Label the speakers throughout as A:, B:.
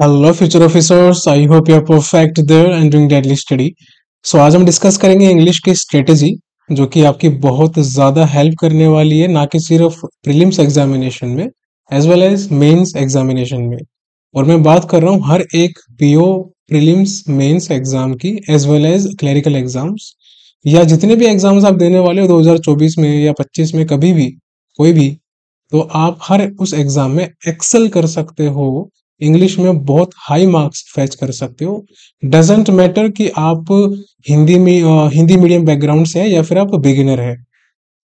A: Hello future officers, I hope you are perfect there and doing deadly study. So आज हम discuss करेंगे English की strategy, जो कि आपकी बहुत ज़्यादा हेल्प करने वाली है, ना कि सिर्फ प्रीलिम्स एग्जामिनेशन में as well as mains examination में। और मैं बात कर रहा हूँ हर एक पीओ प्रीलिम्स मेंस एग्जाम की as well as clerical exams, या जितने भी एग्जाम्स आप देने वाले हो 2024 में या 25 में, कभी भी कोई भी, तो आप हर उस एग्जाम में एक्सेल कर सकते हो। इंग्लिश में बहुत हाई मार्क्स फैच कर सकते हो। डजेंट मैटर कि आप हिंदी मीडियम बैकग्राउंड से है या फिर आप बिगिनर है।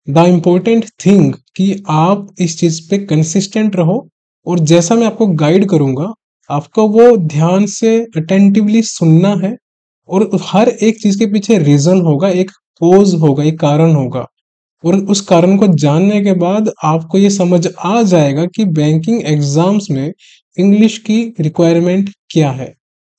A: द इम्पोर्टेंट थिंग कि आप इस चीज पे कंसिस्टेंट रहो, और जैसा मैं आपको गाइड करूंगा, आपको वो ध्यान से अटेंटिवली सुनना है। और हर एक चीज के पीछे रीजन होगा, एक कोज होगा, एक कारण होगा। और उस कारण को जानने के बाद आपको ये समझ आ जाएगा कि बैंकिंग एग्जाम्स में इंग्लिश की रिक्वायरमेंट क्या है।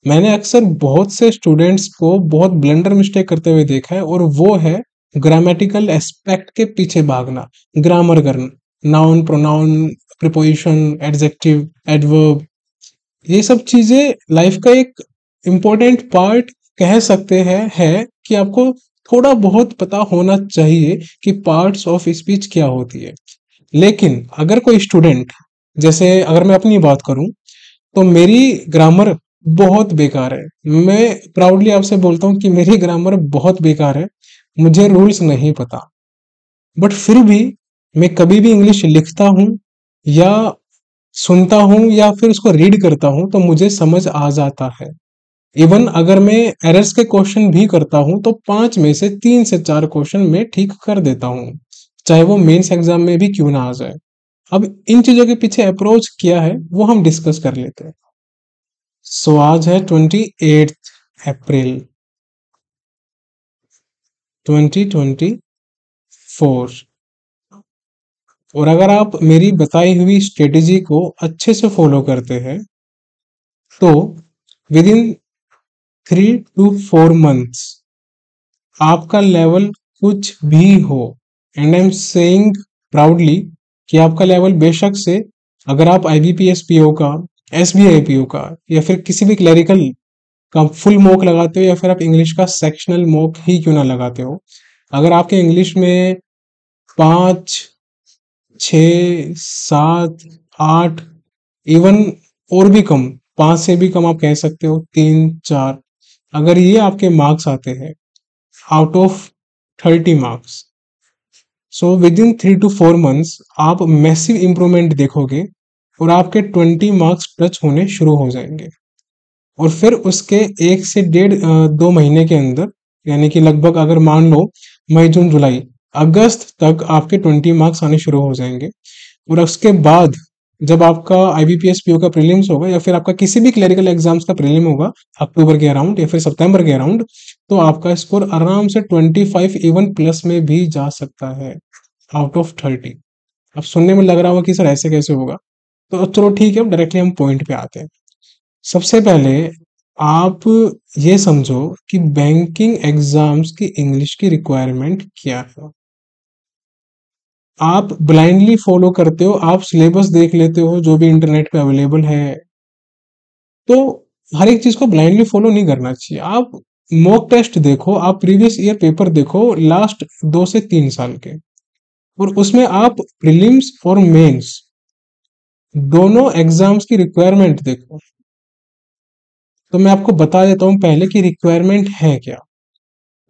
A: मैंने अक्सर बहुत से स्टूडेंट्स को बहुत ब्लंडर मिस्टेक करते हुए देखा है, और वो है ग्रामेटिकल एस्पेक्ट के पीछे भागना, ग्रामर करना, noun, pronoun, preposition, adjective, adverb. ये सब चीजें लाइफ का एक इम्पोर्टेंट पार्ट कह सकते हैं, है कि आपको थोड़ा बहुत पता होना चाहिए कि पार्ट्स ऑफ स्पीच क्या होती है। लेकिन अगर कोई स्टूडेंट, जैसे अगर मैं अपनी बात करूं, तो मेरी ग्रामर बहुत बेकार है। मैं प्राउडली आपसे बोलता हूँ कि मेरी ग्रामर बहुत बेकार है। मुझे रूल्स नहीं पता, बट फिर भी मैं कभी भी इंग्लिश लिखता हूँ या सुनता हूँ या फिर उसको रीड करता हूँ, तो मुझे समझ आ जाता है। इवन अगर मैं एरर्स के क्वेश्चन भी करता हूं, तो 5 में से 3 से 4 क्वेश्चन मैं ठीक कर देता हूं, चाहे वो मेंस एग्जाम में भी क्यों ना आ जाए। अब इन चीजों के पीछे अप्रोच क्या है वो हम डिस्कस कर लेते हैं। सो आज है 28 अप्रैल 2024, और अगर आप मेरी बताई हुई स्ट्रेटेजी को अच्छे से फॉलो करते हैं, तो विद इन 3 to 4 months आपका लेवल कुछ भी हो, and I am saying proudly कि आपका लेवल बेशक से, अगर आप आईबीपीएस पीओ का, एसबीआई पीओ का, या फिर किसी भी क्लरिकल का फुल मॉक लगाते हो, या फिर आप इंग्लिश का सेक्शनल मॉक ही क्यों ना लगाते हो, अगर आपके इंग्लिश में 5, 6, 7, 8, इवन और भी कम, 5 से भी कम आप कह सकते हो, 3, 4, अगर ये आपके मार्क्स आते हैं out of 30 marks, so with in 3 to 4 months आप मैसिव इंप्रूवमेंट देखोगे, और आपके 20 मार्क्स टच होने शुरू हो जाएंगे। और फिर उसके 1 से 1.5 2 महीने के अंदर, यानी कि लगभग अगर मान लो मई, जून, जुलाई, अगस्त तक आपके 20 मार्क्स आने शुरू हो जाएंगे। और उसके बाद जब आपका आईबीपीएस पीओ का प्रीलिम्स होगा, या फिर आपका किसी भी क्लरिकल एग्जाम्स का प्रीलिम होगा अक्टूबर के अराउंड या फिर सितंबर के अराउंड, तो आपका स्कोर आराम से 25 इवन प्लस में भी जा सकता है आउट ऑफ 30। अब सुनने में लग रहा होगा कि सर ऐसे कैसे होगा, तो चलो ठीक है, डायरेक्टली हम पॉइंट पे आते हैं। सबसे पहले आप ये समझो कि बैंकिंग एग्जाम्स की इंग्लिश की रिक्वायरमेंट क्या है। आप ब्लाइंडली फॉलो करते हो, आप सिलेबस देख लेते हो जो भी इंटरनेट पे अवेलेबल है, तो हर एक चीज को ब्लाइंडली फॉलो नहीं करना चाहिए। आप मॉक टेस्ट देखो, आप प्रीवियस ईयर पेपर देखो लास्ट 2 से 3 साल के, और उसमें आप प्रीलिम्स और मेंस दोनों एग्जाम्स की रिक्वायरमेंट देखो। तो मैं आपको बता देता हूँ पहले कि रिक्वायरमेंट है क्या।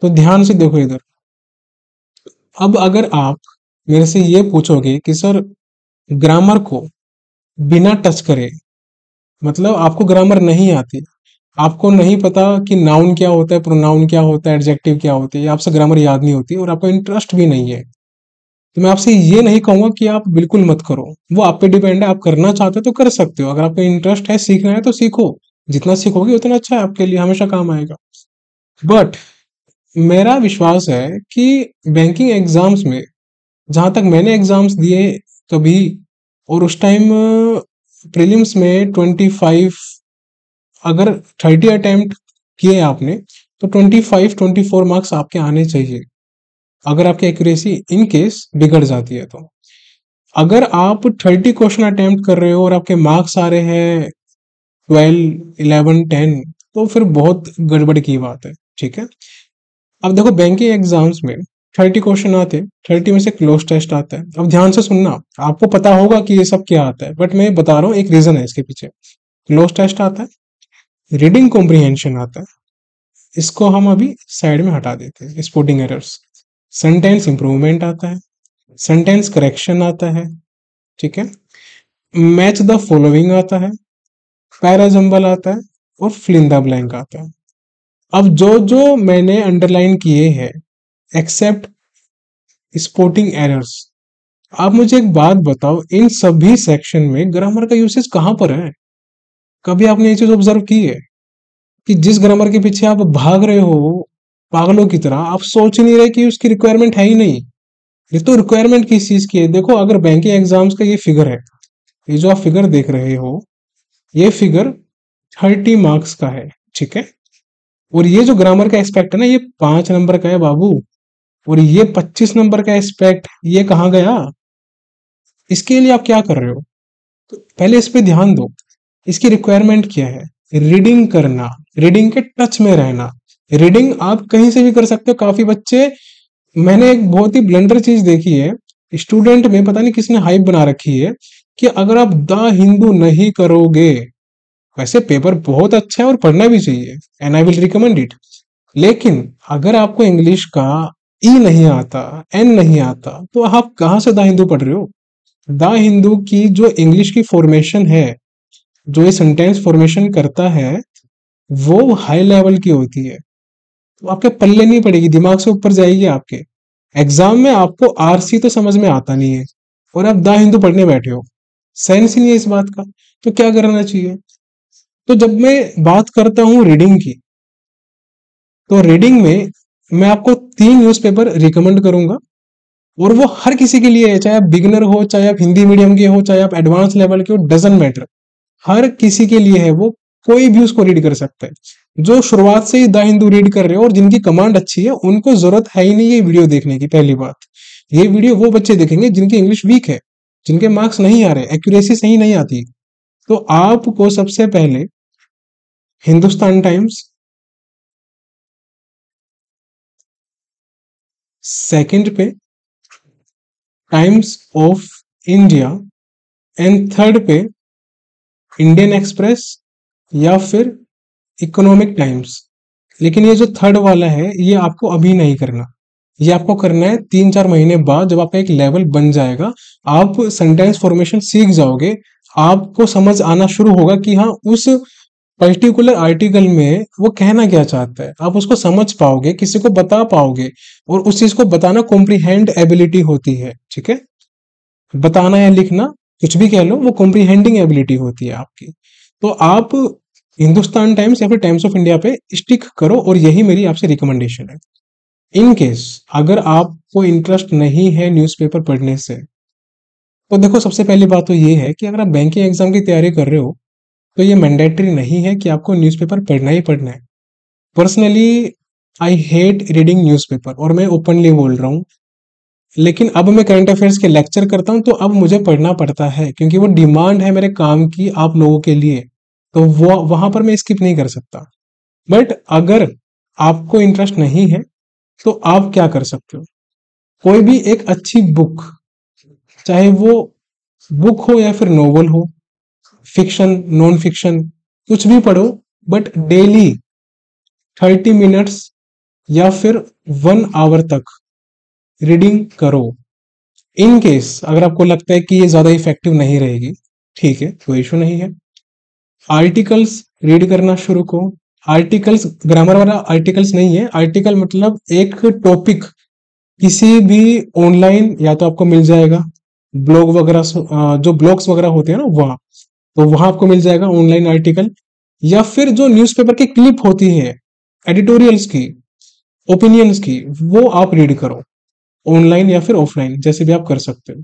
A: तो ध्यान से देखो इधर। अब अगर आप मेरे से ये पूछोगे कि सर ग्रामर को बिना टच करे, मतलब आपको ग्रामर नहीं आती, आपको नहीं पता कि नाउन क्या होता है, प्रोनाउन क्या होता है, एडजेक्टिव क्या होती है, आपसे ग्रामर याद नहीं होती, और आपको इंटरेस्ट भी नहीं है, तो मैं आपसे ये नहीं कहूंगा कि आप बिल्कुल मत करो। वो आप पे डिपेंड है, आप करना चाहते हो तो कर सकते हो, अगर आपका इंटरेस्ट है, सीखना है तो सीखो। जितना सीखोगे उतना अच्छा है, आपके लिए हमेशा काम आएगा। बट मेरा विश्वास है कि बैंकिंग एग्जाम्स में, जहां तक मैंने एग्जाम्स दिए कभी, और उस टाइम प्रीलिम्स में 25, अगर 30 अटेम्प्ट किए आपने, तो 25 24 मार्क्स आपके आने चाहिए, अगर आपकी एक्यूरेसी इन केस बिगड़ जाती है तो। अगर आप 30 क्वेश्चन अटेम्प्ट कर रहे हो और आपके मार्क्स आ रहे हैं 12, 11, 10, तो फिर बहुत गड़बड़ की बात है। ठीक है, अब देखो बैंकिंग एग्जाम्स में 30 क्वेश्चन आते हैं, 30 में से क्लोज टेस्ट आता है। अब ध्यान से सुनना, आपको पता होगा कि ये सब क्या आता है, बट मैं बता रहा हूँ एक रीजन है इसके पीछे। क्लोज टेस्ट आता है, रीडिंग कॉम्प्रिहेंशन आता है, इसको हम अभी साइड में हटा देते हैं, स्पोर्टिंग एरर्स। सेंटेंस इंप्रूवमेंट आता है, सेंटेंस करेक्शन आता है, ठीक है, मैच द फॉलोइंग आता है, पैराजम्बल आता है, और फिल इन द ब्लैंक आता है। अब जो जो मैंने अंडरलाइन किए हैं एक्सेप्ट स्पोर्टिंग एरर्स, आप मुझे एक बात बताओ, इन सभी सेक्शन में ग्रामर का यूसेज कहां पर है? कभी आपने ये चीज ऑब्जर्व की है कि जिस ग्रामर के पीछे आप भाग रहे हो पागलों की तरह, आप सोच ही नहीं रहे कि उसकी रिक्वायरमेंट है ही नहीं। ये तो रिक्वायरमेंट किस चीज की है? देखो, अगर बैंकिंग एग्जाम्स का ये फिगर है, ये जो आप फिगर देख रहे हो, ये फिगर 30 मार्क्स का है, ठीक है, और ये जो ग्रामर का एस्पेक्ट है ना, ये 5 नंबर का है बाबू, और ये 25 नंबर का एस्पेक्ट ये कहाँ गया? इसके लिए आप क्या कर रहे हो? तो पहले इस पे ध्यान दो। इसकी रिक्वायरमेंट क्या है? रीडिंग करना, रीडिंग के टच में रहना। रीडिंग आप कहीं से भी कर सकते हो। काफी बच्चे, मैंने एक बहुत ही ब्लंडर चीज देखी है, स्टूडेंट में पता नहीं किसने हाइप बना रखी है कि अगर आप द हिंदू नहीं करोगे, वैसे पेपर बहुत अच्छा है और पढ़ना भी चाहिए, and I will recommend it, लेकिन अगर आपको इंग्लिश का ई नहीं आता, एन नहीं आता, तो आप कहाँ से द हिंदू पढ़ रहे हो? द हिंदू की जो इंग्लिश की फॉर्मेशन है, जो ये सेंटेंस फॉर्मेशन करता है, वो हाई लेवल की होती है, तो आपके पल्ले नहीं पड़ेगी, दिमाग से ऊपर जाएगी आपके। एग्जाम में आपको आरसी तो समझ में आता नहीं है, और आप द हिंदू पढ़ने बैठे हो, सेंस ही नहीं है इस बात का। तो क्या करना चाहिए? तो जब मैं बात करता हूँ रीडिंग की, तो रीडिंग में मैं आपको 3 न्यूज़पेपर रिकमेंड करूंगा, और वो हर किसी के लिए है, चाहे आप बिगिनर हो, चाहे आप हिंदी मीडियम के हो, चाहे आप एडवांस लेवल के हो, डजंट मैटर, हर किसी के लिए है वो। कोई भी उसको रीड कर सकता है। जो शुरुआत से ही द हिंदू रीड कर रहे हो और जिनकी कमांड अच्छी है, उनको जरूरत है ही नहीं ये वीडियो देखने की। पहली बात, ये वीडियो वो बच्चे देखेंगे जिनकी इंग्लिश वीक है, जिनके मार्क्स नहीं आ रहे, एक्यूरेसी सही नहीं आती। तो आपको सबसे पहले हिंदुस्तान टाइम्स, सेकंड पे times of India, and third पे इंडियन एक्सप्रेस या फिर इकोनॉमिक टाइम्स। लेकिन ये जो थर्ड वाला है, ये आपको अभी नहीं करना, ये आपको करना है 3-4 महीने बाद, जब आपका एक लेवल बन जाएगा, आप सेंटेंस फॉर्मेशन सीख जाओगे, आपको समझ आना शुरू होगा कि हाँ, उस पर्टिकुलर आर्टिकल में वो कहना क्या चाहता है, आप उसको समझ पाओगे, किसी को बता पाओगे, और उस चीज को बताना कॉम्प्रीहेंड एबिलिटी होती है, ठीक है, बताना या लिखना कुछ भी कह लो, वो कॉम्प्रीहेंडिंग एबिलिटी होती है आपकी। तो आप हिंदुस्तान टाइम्स या फिर टाइम्स ऑफ इंडिया पे स्टिक करो, और यही मेरी आपसे रिकमेंडेशन है। इन केस अगर आपको इंटरेस्ट नहीं है न्यूज़पेपर पढ़ने से, तो देखो, सबसे पहली बात तो ये है कि अगर आप बैंकिंग एग्जाम की तैयारी कर रहे हो, तो ये मैंडेटरी नहीं है कि आपको न्यूज़पेपर पढ़ना ही पढ़ना है। Personally I hate reading newspaper, और मैं ओपनली बोल रहा हूँ, लेकिन अब मैं करंट अफेयर्स के लेक्चर करता हूँ, तो अब मुझे पढ़ना पड़ता है, क्योंकि वो डिमांड है मेरे काम की आप लोगों के लिए, तो वो वहां पर मैं स्किप नहीं कर सकता। बट अगर आपको इंटरेस्ट नहीं है, तो आप क्या कर सकते हो? कोई भी एक अच्छी बुक, चाहे वो बुक हो या फिर नोवेल हो, फिक्शन, नॉन फिक्शन, कुछ भी पढ़ो, बट डेली 30 मिनट्स या फिर 1 आवर तक रीडिंग करो। इन केस अगर आपको लगता है कि ये ज्यादा इफेक्टिव नहीं रहेगी, ठीक है, कोई इशू नहीं है, आर्टिकल्स रीड करना शुरू करो। आर्टिकल्स ग्रामर वाला आर्टिकल्स नहीं है, आर्टिकल मतलब एक टॉपिक किसी भी ऑनलाइन, या तो आपको मिल जाएगा ब्लॉग वगैरह, जो ब्लॉग्स वगैरह होते हैं ना वहाँ, तो वहां आपको मिल जाएगा ऑनलाइन आर्टिकल, या फिर जो न्यूज़पेपर की क्लिप होती है एडिटोरियल्स की, ओपिनियंस की, वो आप रीड करो, ऑनलाइन या फिर ऑफलाइन, जैसे भी आप कर सकते हो।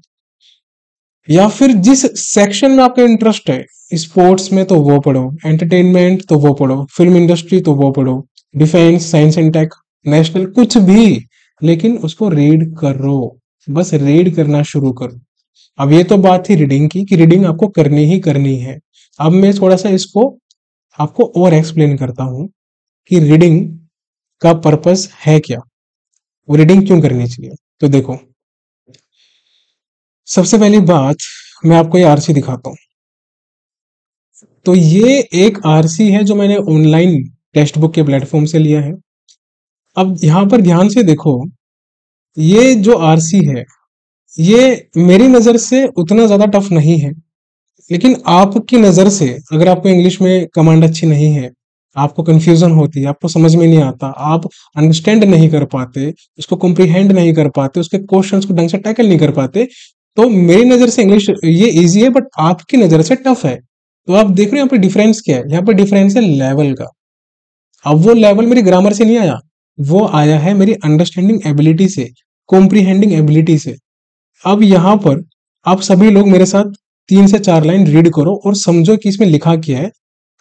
A: या फिर जिस सेक्शन में आपका इंटरेस्ट है, स्पोर्ट्स में तो वो पढ़ो, एंटरटेनमेंट तो वो पढ़ो, फिल्म इंडस्ट्री तो वो पढ़ो, defence, science and tech, national, कुछ भी, लेकिन उसको रीड करो, बस रीड करना शुरू करो। अब ये तो बात थी रीडिंग की, कि रीडिंग आपको करनी ही करनी है। अब मैं थोड़ा सा इसको आपको और एक्सप्लेन करता हूं कि रीडिंग का पर्पस है क्या, वो रीडिंग क्यों करनी चाहिए। तो देखो, सबसे पहली बात, मैं आपको ये आरसी दिखाता हूँ। तो ये एक आरसी है जो मैंने ऑनलाइन टेक्स्ट बुक के प्लेटफॉर्म से लिया है। अब यहाँ पर ध्यान से देखो, ये जो आरसी है, ये मेरी नज़र से उतना ज़्यादा टफ नहीं है, लेकिन आपकी नज़र से, अगर आपको इंग्लिश में कमांड अच्छी नहीं है, आपको कंफ्यूजन होती है, आपको समझ में नहीं आता, आप अंडरस्टैंड नहीं कर पाते, उसको कॉम्प्रिहेंड नहीं कर पाते, उसके क्वेश्चंस को ढंग से टैकल नहीं कर पाते, तो मेरी नज़र से इंग्लिश ये इजी है, बट आपकी नज़र से टफ है। तो आप देख रहे हो यहाँ पे डिफरेंस क्या है, यहाँ पे डिफरेंस है लेवल का। अब वो लेवल मेरी ग्रामर से नहीं आया, वो आया है मेरी अंडरस्टैंडिंग एबिलिटी से, कॉम्प्रिहेंडिंग एबिलिटी से। अब यहाँ पर आप सभी लोग मेरे साथ 3 से 4 लाइन रीड करो और समझो कि इसमें लिखा क्या है,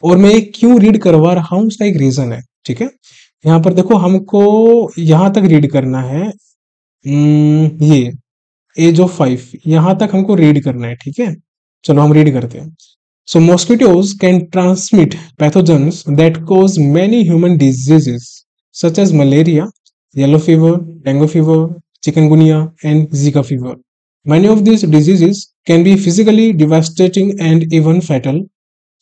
A: और मैं ये क्यों रीड करवा रहा हूँ उसका एक रीजन है। ठीक है, यहाँ पर देखो, हमको यहाँ तक रीड करना है। ये एज ऑफ 5 यहाँ तक हमको रीड करना है। ठीक है, चलो हम रीड करते हैं। So mosquitoes can transmit pathogens that cause many human diseases such as malaria, yellow fever, dengue fever, chikungunya, and Zika fever. Many of these diseases can be physically devastating and even fatal.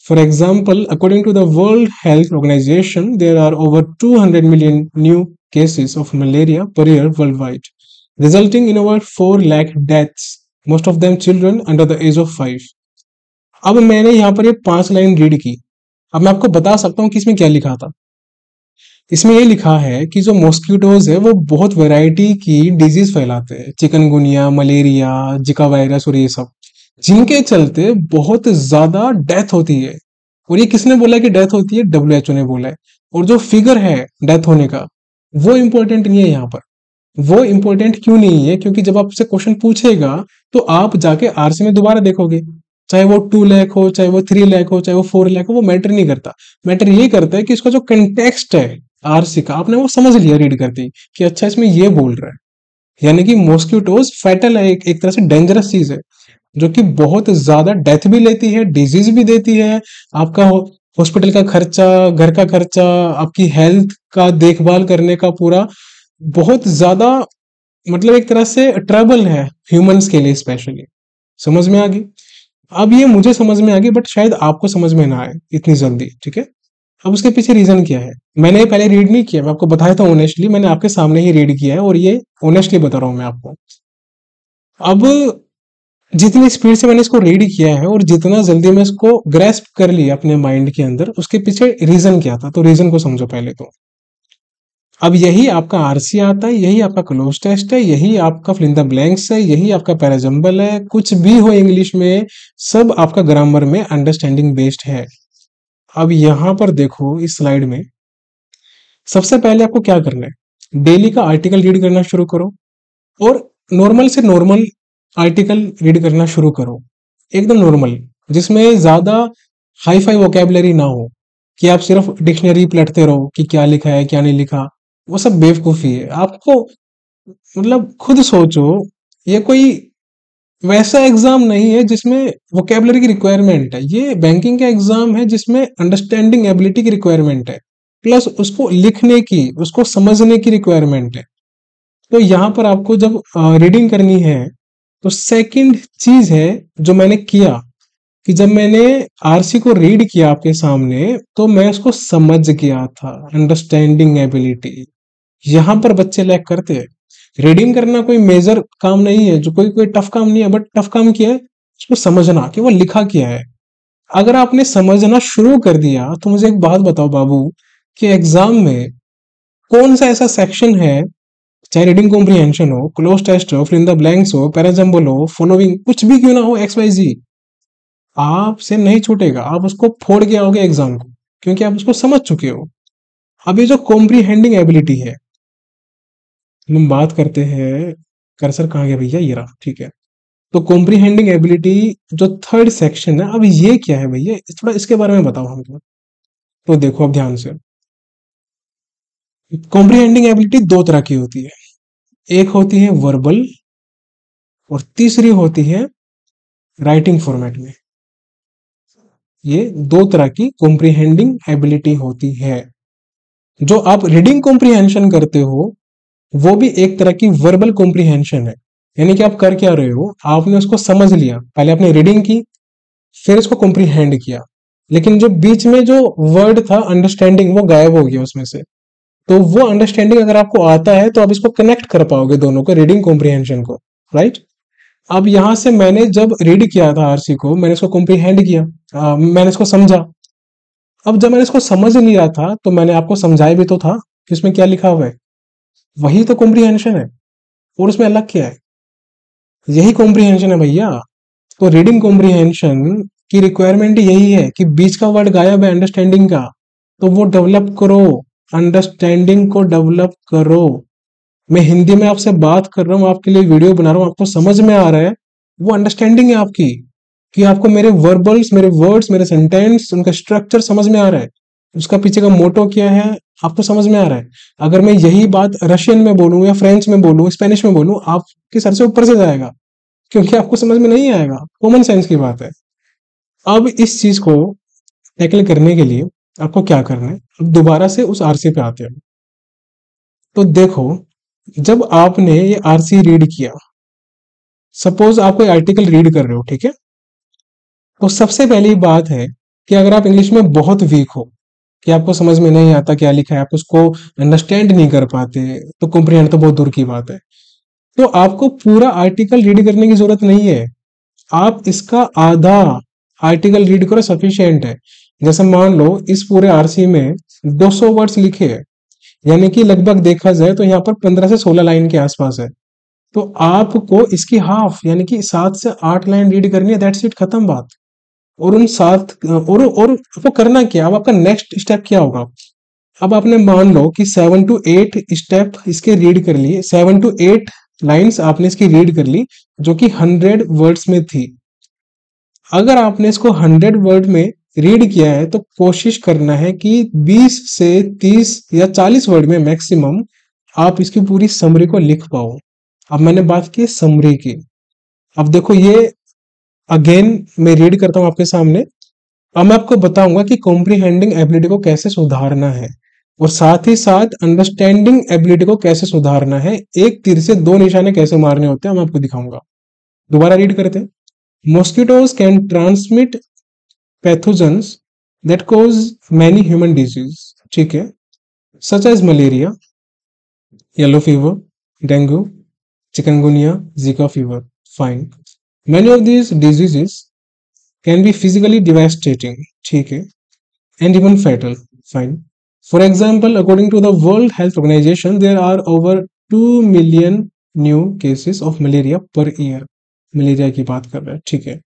A: For example, according to the World Health Organization, there are over 200 million new cases of malaria per year worldwide, resulting in over 4 lakh deaths, most of them children under the age of 5. अब मैंने यहाँ पर ये 5 line read की। अब मैं आपको बता सकता हूँ कि इसमें क्या लिखा था। इसमें ये लिखा है कि जो मॉस्किटोज है वो बहुत वैरायटी की डिजीज फैलाते हैं, चिकनगुनिया, मलेरिया, जिका वायरस और ये सब, जिनके चलते बहुत ज्यादा डेथ होती है। और ये किसने बोला कि डेथ होती है? WHO ने बोला है। और जो फिगर है डेथ होने का, वो इंपॉर्टेंट नहीं है यहाँ पर। वो इंपॉर्टेंट क्यों नहीं है? क्योंकि जब आपसे क्वेश्चन पूछेगा तो आप जाके आरसी में दोबारा देखोगे, चाहे वो 2 लाख हो, चाहे वो 3 लाख हो, चाहे वो 4 लाख हो, वो मैटर नहीं करता। मैटर ये करता है कि इसका जो कंटेक्स्ट है आरसी का, आपने वो समझ लिया रीड करते ही कि अच्छा इसमें ये बोल रहा है। यानी कि मॉस्किटोज फैटल है, एक तरह से डेंजरस चीज है, जो कि बहुत ज्यादा डेथ भी लेती है, डिजीज भी देती है। आपका हॉस्पिटल का खर्चा, घर का खर्चा, आपकी हेल्थ का देखभाल करने का पूरा बहुत ज्यादा, मतलब एक तरह से ट्रबल है ह्यूमंस के लिए स्पेशली। समझ में आ गई? अब ये मुझे समझ में आ गई, बट शायद आपको समझ में ना आए इतनी जल्दी। ठीक है, अब उसके पीछे रीजन क्या है, मैंने ये पहले रीड नहीं किया, मैं आपको बताया था ऑनेस्टली, मैंने आपके सामने ही रीड किया है और ये ऑनेस्टली बता रहा हूं मैं आपको। अब जितनी स्पीड से मैंने इसको रीड किया है और जितना जल्दी मैं इसको ग्रेस्प कर लिया अपने माइंड के अंदर, उसके पीछे रीजन क्या था, तो रीजन को समझो पहले तो। अब यही आपका आरसी आता है, यही आपका क्लोज टेस्ट है, यही आपका फिल इन द ब्लैंक्स है, यही आपका पैराजम्बल है, कुछ भी हो इंग्लिश में, सब आपका ग्रामर में अंडरस्टैंडिंग बेस्ड है। अब यहां पर देखो इस स्लाइड में, सबसे पहले आपको क्या करना है, डेली का आर्टिकल रीड करना शुरू करो, और नॉर्मल से नॉर्मल आर्टिकल रीड करना शुरू करो, एकदम नॉर्मल, जिसमें ज्यादा हाई फाई वोकेबलरी ना हो, कि आप सिर्फ डिक्शनरी पलटते रहो कि क्या लिखा है क्या नहीं लिखा। वो सब बेवकूफी है। आपको मतलब खुद सोचो, ये कोई वैसा एग्जाम नहीं है जिसमें वोकेबलरी की रिक्वायरमेंट है, ये बैंकिंग का एग्जाम है जिसमें अंडरस्टैंडिंग एबिलिटी की रिक्वायरमेंट है, प्लस उसको लिखने की, उसको समझने की रिक्वायरमेंट है। तो यहाँ पर आपको जब रीडिंग करनी है, तो सेकंड चीज है जो मैंने किया, कि जब मैंने आरसी को रीड किया आपके सामने, तो मैं उसको समझ गया था, अंडरस्टैंडिंग एबिलिटी। यहाँ पर बच्चे लैक करते हैं। रीडिंग करना कोई मेजर काम नहीं है, जो कोई कोई टफ काम नहीं है, बट टफ काम क्या है, उसको समझना कि वो लिखा क्या है। अगर आपने समझना शुरू कर दिया, तो मुझे एक बात बताओ बाबू, कि एग्जाम में कौन सा ऐसा सेक्शन है, चाहे रीडिंग कॉम्प्रिहेंशन हो, क्लोज टेस्ट हो, फिल इन द ब्लैंक्स हो, पैराजम्बल हो, फॉलोइंग, कुछ भी क्यों ना हो, XYZ, आपसे नहीं छूटेगा, आप उसको फोड़ के आओगे एग्जाम को, क्योंकि आप उसको समझ चुके हो। अब ये जो कॉम्प्रिहेंडिंग एबिलिटी है, हम बात करते हैं, कर्सर कहाँ गया भैया, ये रहा। ठीक है, तो कॉम्प्रिहेंडिंग एबिलिटी जो थर्ड सेक्शन है, अब ये क्या है भैया, थोड़ा इसके बारे में बताओ हमको। तो देखो अब ध्यान से, कॉम्प्रिहेंडिंग एबिलिटी दो तरह की होती है, एक होती है वर्बल, और तीसरी होती है राइटिंग फॉर्मेट में। ये दो तरह की कॉम्प्रिहेंडिंग एबिलिटी होती है। जो आप रीडिंग कॉम्प्रिहेंशन करते हो वो भी एक तरह की वर्बल कॉम्प्रिहेंशन है। यानी कि आप कर क्या रहे हो, आपने उसको समझ लिया, पहले आपने रीडिंग की फिर इसको कॉम्प्रिहेंड किया, लेकिन जो बीच में जो वर्ड था अंडरस्टैंडिंग वो गायब हो गया उसमें से। तो वो अंडरस्टैंडिंग अगर आपको आता है तो आप इसको कनेक्ट कर पाओगे दोनों को, रीडिंग कॉम्प्रिहेंशन को, राइट। अब यहां से मैंने जब रीड किया था आरसी को, मैंने इसको कॉम्प्रिहेंड किया, मैंने इसको समझा। अब जब मैंने इसको समझ लिया था तो मैंने आपको समझाया भी तो था कि इसमें क्या लिखा हुआ है। वही तो कॉम्प्रिहेंशन है, और उसमें अलग क्या है, यही कॉम्प्रिहेंशन है भैया। तो रीडिंग कॉम्प्रिहेंशन की रिक्वायरमेंट यही है कि बीच का वर्ड गायब है अंडरस्टैंडिंग का, तो वो डेवलप करो, अंडरस्टैंडिंग को डेवलप करो। मैं हिंदी में आपसे बात कर रहा हूँ, आपके लिए वीडियो बना रहा हूँ, आपको समझ में आ रहा है, वो अंडरस्टैंडिंग है आपकी, कि आपको मेरे वर्बल्स, मेरे वर्ड्स, मेरे सेंटेंस, उनका स्ट्रक्चर समझ में आ रहा है, उसका पीछे का मोटो क्या है आपको समझ में आ रहा है। अगर मैं यही बात रशियन में बोलूं या फ्रेंच में बोलूं, स्पेनिश में बोलूं, आपके सर से ऊपर से जाएगा, क्योंकि आपको समझ में नहीं आएगा, कॉमन सेंस की बात है। अब इस चीज को टैकल करने के लिए आपको क्या करना है, अब दोबारा से उस आरसी पे आते हैं। तो देखो, जब आपने ये आरसी रीड किया, सपोज आप कोई आर्टिकल रीड कर रहे हो, ठीक है, तो सबसे पहली बात है कि अगर आप इंग्लिश में बहुत वीक हो, कि आपको समझ में नहीं आता क्या लिखा है, आप उसको अंडरस्टैंड नहीं कर पाते, तो कॉम्प्रिहेंड तो बहुत दूर की बात है। तो आपको पूरा आर्टिकल रीड करने की जरूरत नहीं है, आप इसका आधा आर्टिकल रीड करो सफिशियंट है। जैसे मान लो इस पूरे आरसी में 200 वर्ड्स लिखे हैं, यानी कि लगभग देखा जाए तो यहाँ पर 15 से 16 लाइन के आसपास है। तो आपको इसकी हाफ यानी कि 7 से 8 लाइन रीड करनी है, दैट्स इट, खत्म बात। और उन सात और आपको करना क्या, अब आपका नेक्स्ट स्टेप क्या होगा। अब आपने मान लो कि 7 to 8 स्टेप इसके रीड कर लिए, 7 to 8 लाइन्स आपने इसकी रीड कर ली, जो कि 100 वर्ड्स में थी। अगर आपने इसको 100 वर्ड में रीड किया है तो कोशिश करना है कि 20 से 30 या 40 वर्ड में मैक्सिमम आप इसकी पूरी समरी को लिख पाओ। अब मैंने बात की समरी की। अब देखो ये अगेन मैं रीड करता हूं आपके सामने। अब मैं आपको बताऊंगा कि कॉम्प्रिहेंडिंग एबिलिटी को कैसे सुधारना है, और साथ ही साथ अंडरस्टैंडिंग एबिलिटी को कैसे सुधारना है। एक तीर से दो निशाने कैसे मारने होते हैं मैं आपको दिखाऊंगा। दोबारा रीड करते हैं। Mosquitoes can transmit pathogens that cause many human disease, ठीक है, such as malaria, yellow fever, dengue, chikungunya, Zika fever, fine. Many of these diseases can be physically devastating, ठीक है, and even fatal, fine. For example, according to the World Health Organization, there are over 2 million new cases of malaria per year. Malaria की बात कर रहे हैं, ठीक है,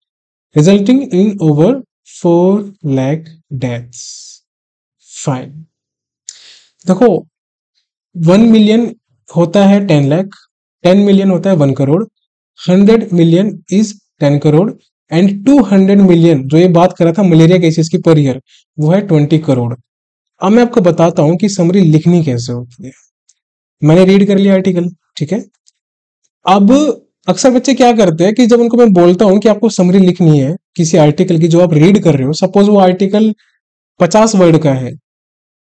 A: resulting in over 4 lakh deaths. Fine. देखो, 1 मिलियन होता है 10 लाख, 10 मिलियन होता है 1 crore, 100 million is 10 crore, and 200 million जो ये बात कर रहा था मलेरिया केसेस की पर ईयर, वो है 20 करोड़। अब मैं आपको बताता हूं कि समरी लिखनी कैसे होती है। मैंने रीड कर लिया आर्टिकल, ठीक है। अब अक्सर बच्चे क्या करते हैं कि जब उनको मैं बोलता हूं कि आपको समरी लिखनी है किसी आर्टिकल की जो आप रीड कर रहे हो, सपोज वो आर्टिकल 50 वर्ड का है,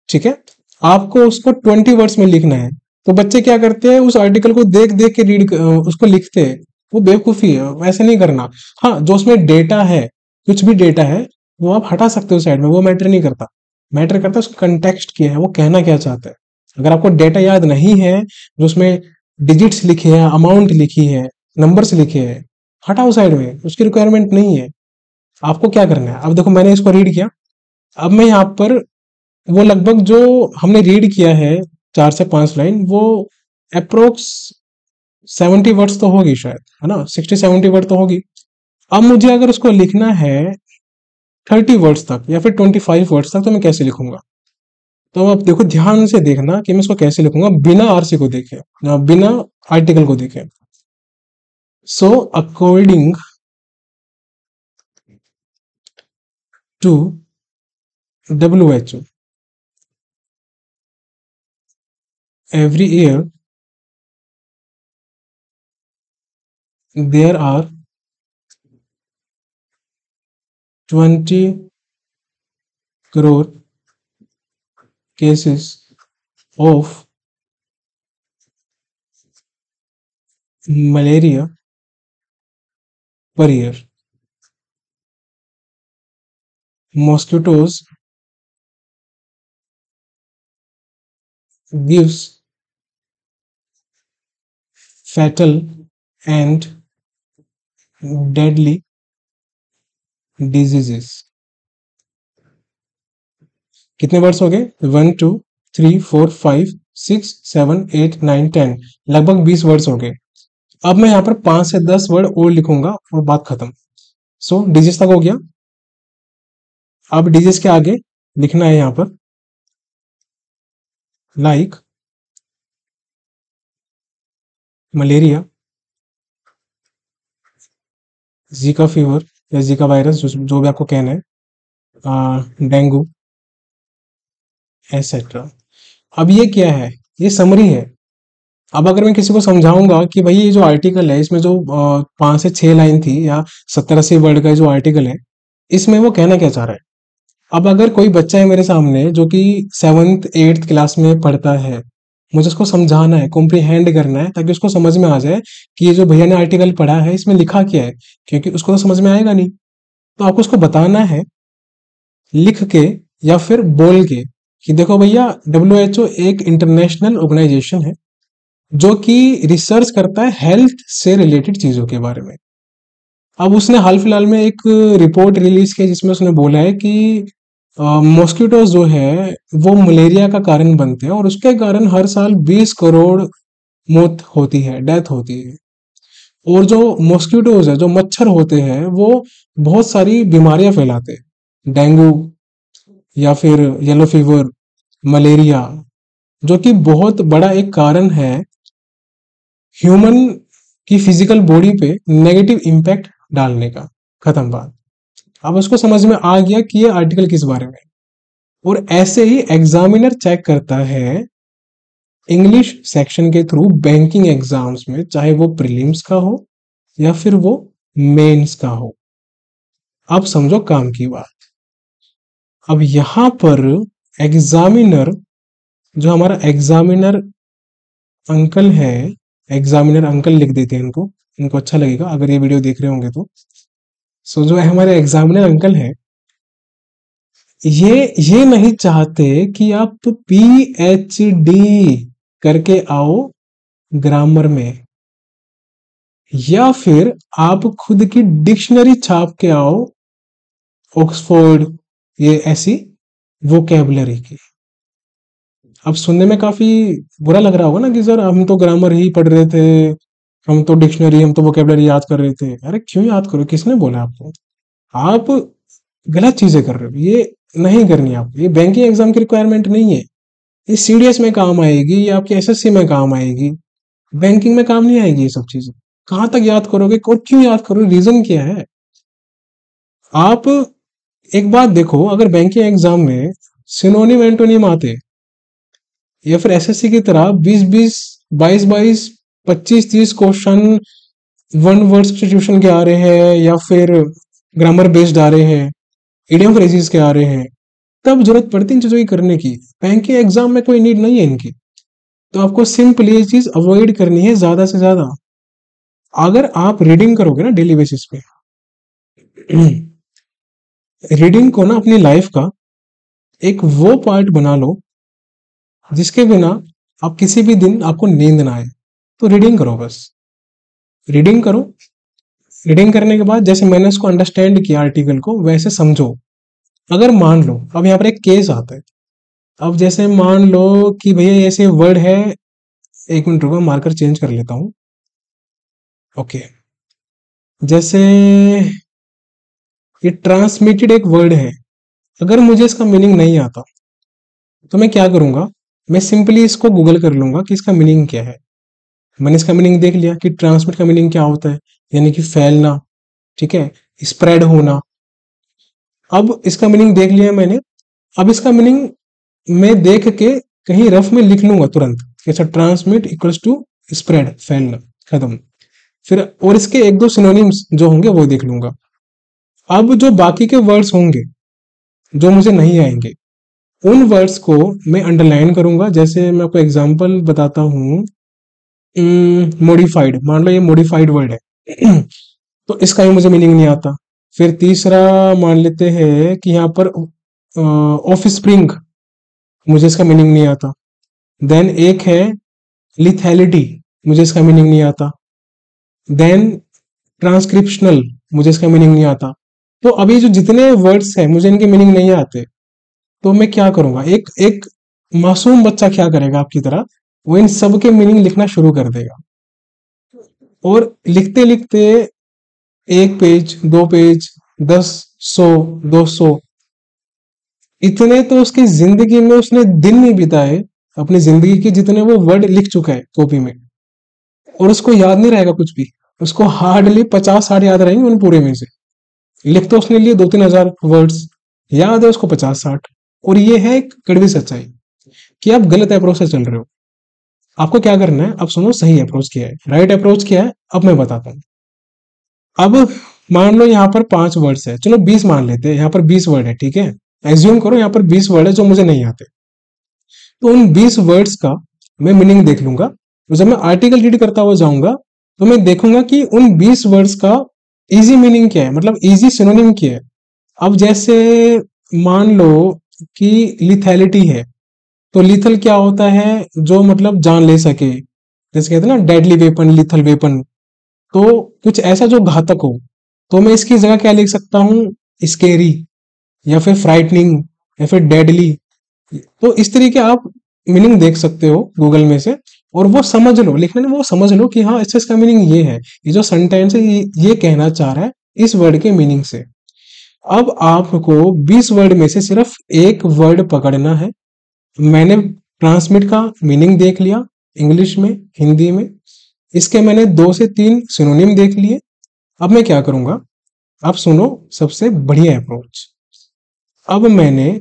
A: ठीक है, आपको उसको 20 वर्ड्स में लिखना है, तो बच्चे क्या करते हैं उस आर्टिकल को देख देख के उसको लिखते हैं। वो बेवकूफी है, वैसे नहीं करना। हाँ, जो उसमें डेटा है, कुछ भी डेटा है, वो आप हटा सकते हो साइड में, वो मैटर नहीं करता। मैटर करता है उसका कंटेक्स्ट क्या है, वो कहना क्या चाहता है। अगर आपको डेटा याद नहीं है, जो उसमें डिजिट्स लिखे हैं, अमाउंट लिखी है, नंबर्स लिखे हैं, हटाओ साइड में, उसकी रिक्वायरमेंट नहीं है। आपको क्या करना है, अब देखो मैंने इसको रीड किया। अब मैं यहाँ पर वो लगभग जो हमने रीड किया है 4 से 5 लाइन, वो अप्रोक्स 70 वर्ड्स तो होगी शायद, है ना, 60-70 वर्ड तो होगी। अब मुझे अगर उसको लिखना है 30 वर्ड्स तक या फिर 25 वर्ड्स तक, तो मैं कैसे लिखूंगा। तो अब देखो, ध्यान से देखना कि मैं इसको कैसे लिखूंगा बिना आरसी को देखे, बिना आर्टिकल को देखे। So according to WHO, every year there are 20 crore cases of malaria per year. Mosquitoes gives fatal and deadly diseases. कितने वर्ड्स हो गए? 1 2 3 4 5 6 7 8 9 10, लगभग 20 वर्ड्स हो गए। अब मैं यहाँ पर 5 से 10 वर्ड और लिखूंगा और बात खत्म। सो डिजीज तक हो गया। अब डिजीज के आगे लिखना है यहाँ पर लाइक मलेरिया, जीका फीवर या जीका वायरस, जो भी आपको कहना है, डेंगू एसेट्रा। अब ये क्या है? ये समरी है। अब अगर मैं किसी को समझाऊंगा कि भाई ये जो आर्टिकल है इसमें जो 5 से 6 लाइन थी या 70-80 वर्ड का जो आर्टिकल है, इसमें वो कहना क्या चाह रहा है। अब अगर कोई बच्चा है मेरे सामने जो कि 7th 8th क्लास में पढ़ता है, मुझे उसको समझाना है, कॉम्प्रीहेंड करना है, ताकि उसको समझ में आ जाए कि ये जो भैया ने आर्टिकल पढ़ा है इसमें लिखा क्या है, क्योंकि उसको तो समझ में आएगा नहीं। तो आपको उसको बताना है लिख के या फिर बोल के कि देखो भैया, WHO एक इंटरनेशनल ऑर्गेनाइजेशन है जो कि रिसर्च करता है हेल्थ से रिलेटेड चीजों के बारे में। अब उसने हाल फिलहाल में एक रिपोर्ट रिलीज की जिसमें उसने बोला है कि मॉस्किटोज जो है वो मलेरिया का कारण बनते हैं और उसके कारण हर साल 20 करोड़ मौत होती है, डेथ होती है। और जो मॉस्किटोज है, जो मच्छर होते हैं, वो बहुत सारी बीमारियां फैलाते हैं, डेंगू या फिर येलो फीवर, मलेरिया, जो कि बहुत बड़ा एक कारण है ह्यूमन की फिजिकल बॉडी पे नेगेटिव इम्पैक्ट डालने का। खत्म बात। अब उसको समझ में आ गया कि ये आर्टिकल किस बारे में है। और ऐसे ही एग्जामिनर चेक करता है इंग्लिश सेक्शन के थ्रू बैंकिंग एग्जाम्स में, चाहे वो प्रीलिम्स का हो या फिर वो मेंस का हो। अब समझो काम की बात। अब यहां पर एग्जामिनर, जो हमारा एग्जामिनर अंकल है, एग्जामिनर अंकल लिख देते हैं इनको, इनको अच्छा लगेगा अगर ये वीडियो देख रहे होंगे तो। सो जो हमारे एग्जामिनर अंकल है, ये नहीं चाहते कि आप PhD करके आओ ग्रामर में, या फिर आप खुद की डिक्शनरी छाप के आओ ऑक्सफोर्ड, ये ऐसी वोकेबलरी की। अब सुनने में काफी बुरा लग रहा होगा ना कि सर हम तो ग्रामर ही पढ़ रहे थे, हम तो डिक्शनरी, हम तो वोकेबलरी याद कर रहे थे। अरे क्यों याद करो? किसने बोला आपको? आप गलत चीजें कर रहे हो। ये नहीं करनी आपको। ये बैंकिंग एग्जाम की रिक्वायरमेंट नहीं है। ये CDS में काम आएगी, ये आपके SSC में काम आएगी, बैंकिंग में काम नहीं आएगी ये सब चीजें। कहाँ तक याद करोगे और क्यों याद करोगे? रीजन क्या है? आप एक बात देखो, अगर बैंकिंग एग्जाम में सिनोनिम एंटोनिम आते या फिर SSC की तरह 20-20, 22-22, 25-30 क्वेश्चन वन वर्ड सब्स्टिट्यूशन के आ रहे हैं या फिर ग्रामर बेस्ड आ रहे हैं, इडियम फ्रेजेस के आ रहे हैं, तब जरूरत पड़ती इन चीजों की करने की। बैंकिंग एग्जाम में कोई नीड नहीं है इनकी। तो आपको सिंपली ये चीज अवॉइड करनी है ज्यादा से ज्यादा। अगर आप रीडिंग करोगे ना डेली बेसिस पे, रीडिंग को ना अपनी लाइफ का एक वो पार्ट बना लो जिसके बिना आप किसी भी दिन आपको नींद ना आए। तो रीडिंग करो, बस रीडिंग करो। रीडिंग करने के बाद जैसे मैंने उसको अंडरस्टैंड किया आर्टिकल को, वैसे समझो। अगर मान लो अब यहाँ पर एक केस आता है, अब जैसे मान लो कि भैया ऐसे वर्ड है, एक मिनट रुको, मार्कर चेंज कर लेता हूं। ओके, जैसे ये ट्रांसमिटेड एक वर्ड है, अगर मुझे इसका मीनिंग नहीं आता तो मैं क्या करूंगा? मैं सिंपली इसको गूगल कर लूंगा कि इसका मीनिंग क्या है। मैंने इसका मीनिंग देख लिया कि ट्रांसमिट का मीनिंग क्या होता है, यानी कि फैलना, ठीक है, स्प्रेड होना। अब इसका मीनिंग देख लिया मैंने। अब इसका मीनिंग मैं देख के कहीं रफ में लिख लूंगा तुरंत, कैसा? ट्रांसमिट इक्वल्स टू स्प्रेड, फैलना, खत्म। फिर और इसके एक दो सिनोनिम्स जो होंगे वो देख लूंगा। अब जो बाकी के वर्ड्स होंगे जो मुझे नहीं आएंगे, उन वर्ड्स को मैं अंडरलाइन करूंगा। जैसे मैं आपको एग्जांपल बताता हूँ, मॉडिफाइड, मान लो ये मॉडिफाइड वर्ड है तो इसका भी मुझे मीनिंग नहीं आता। फिर तीसरा मान लेते हैं कि यहाँ पर ऑफ स्प्रिंग, मुझे इसका मीनिंग नहीं आता। देन एक है लिथैलिटी, मुझे इसका मीनिंग नहीं आता। देन ट्रांसक्रिप्शनल, मुझे इसका मीनिंग नहीं आता। तो अभी जो जितने वर्ड्स हैं मुझे इनके मीनिंग नहीं आते, तो मैं क्या करूंगा, एक एक मासूम बच्चा क्या करेगा आपकी तरह, वो इन सब के मीनिंग लिखना शुरू कर देगा। और लिखते लिखते एक पेज, दो पेज, 10, 100, 200, इतने तो उसकी जिंदगी में उसने दिन नहीं बिताए अपनी जिंदगी के, जितने वो वर्ड लिख चुका है कॉपी में। और उसको याद नहीं रहेगा कुछ भी, उसको हार्डली 50-60 याद रहेंगे उन पूरे में से। लिख तो उसने लिए 2-3 हजार वर्ड्स, याद है उसको 50-60। और ये है एक कड़वी सच्चाई कि आप गलत अप्रोच से चल रहे हो। आपको क्या करना है, अब सुनो सही अप्रोच क्या है, राइट अप्रोच क्या है, अब मैं बताता हूँ। अब मान लो यहाँ पर 5 वर्ड्स है, चलो 20 मान लेते हैं, यहाँ पर 20 वर्ड है, ठीक है। एज्यूम करो यहाँ पर 20 वर्ड है जो मुझे नहीं आते, तो उन 20 वर्ड्स का मैं मीनिंग देख लूंगा। तो जब मैं आर्टिकल रीड करता हुआ जाऊंगा तो मैं देखूंगा कि उन 20 वर्ड्स का इजी मीनिंग क्या है, मतलब इजी सिनोनिम क्या है। अब जैसे मान लो कि लिथैलिटी है, तो लिथल क्या होता है, जो मतलब जान ले सके, जैसे कहते हैं ना डेडली वेपन, लिथल वेपन। तो कुछ ऐसा जो घातक हो, तो मैं इसकी जगह क्या लिख सकता हूँ, स्केरी, या फिर फ्राइटनिंग, या फिर डेडली। तो इस तरीके आप मीनिंग देख सकते हो गूगल में से, और वो समझ लो, लिखने में वो समझ लो कि हाँ इसका मीनिंग ये है, ये जो सेंटेंस है ये कहना चाह रहा है इस वर्ड के मीनिंग से। अब आपको 20 वर्ड में से सिर्फ एक वर्ड पकड़ना है। मैंने ट्रांसमिट का मीनिंग देख लिया, इंग्लिश में, हिंदी में। इसके मैंने 2 से 3 सिनोनिम देख लिए। अब मैं क्या करूंगा, आप सुनो सबसे बढ़िया अप्रोच। अब मैंने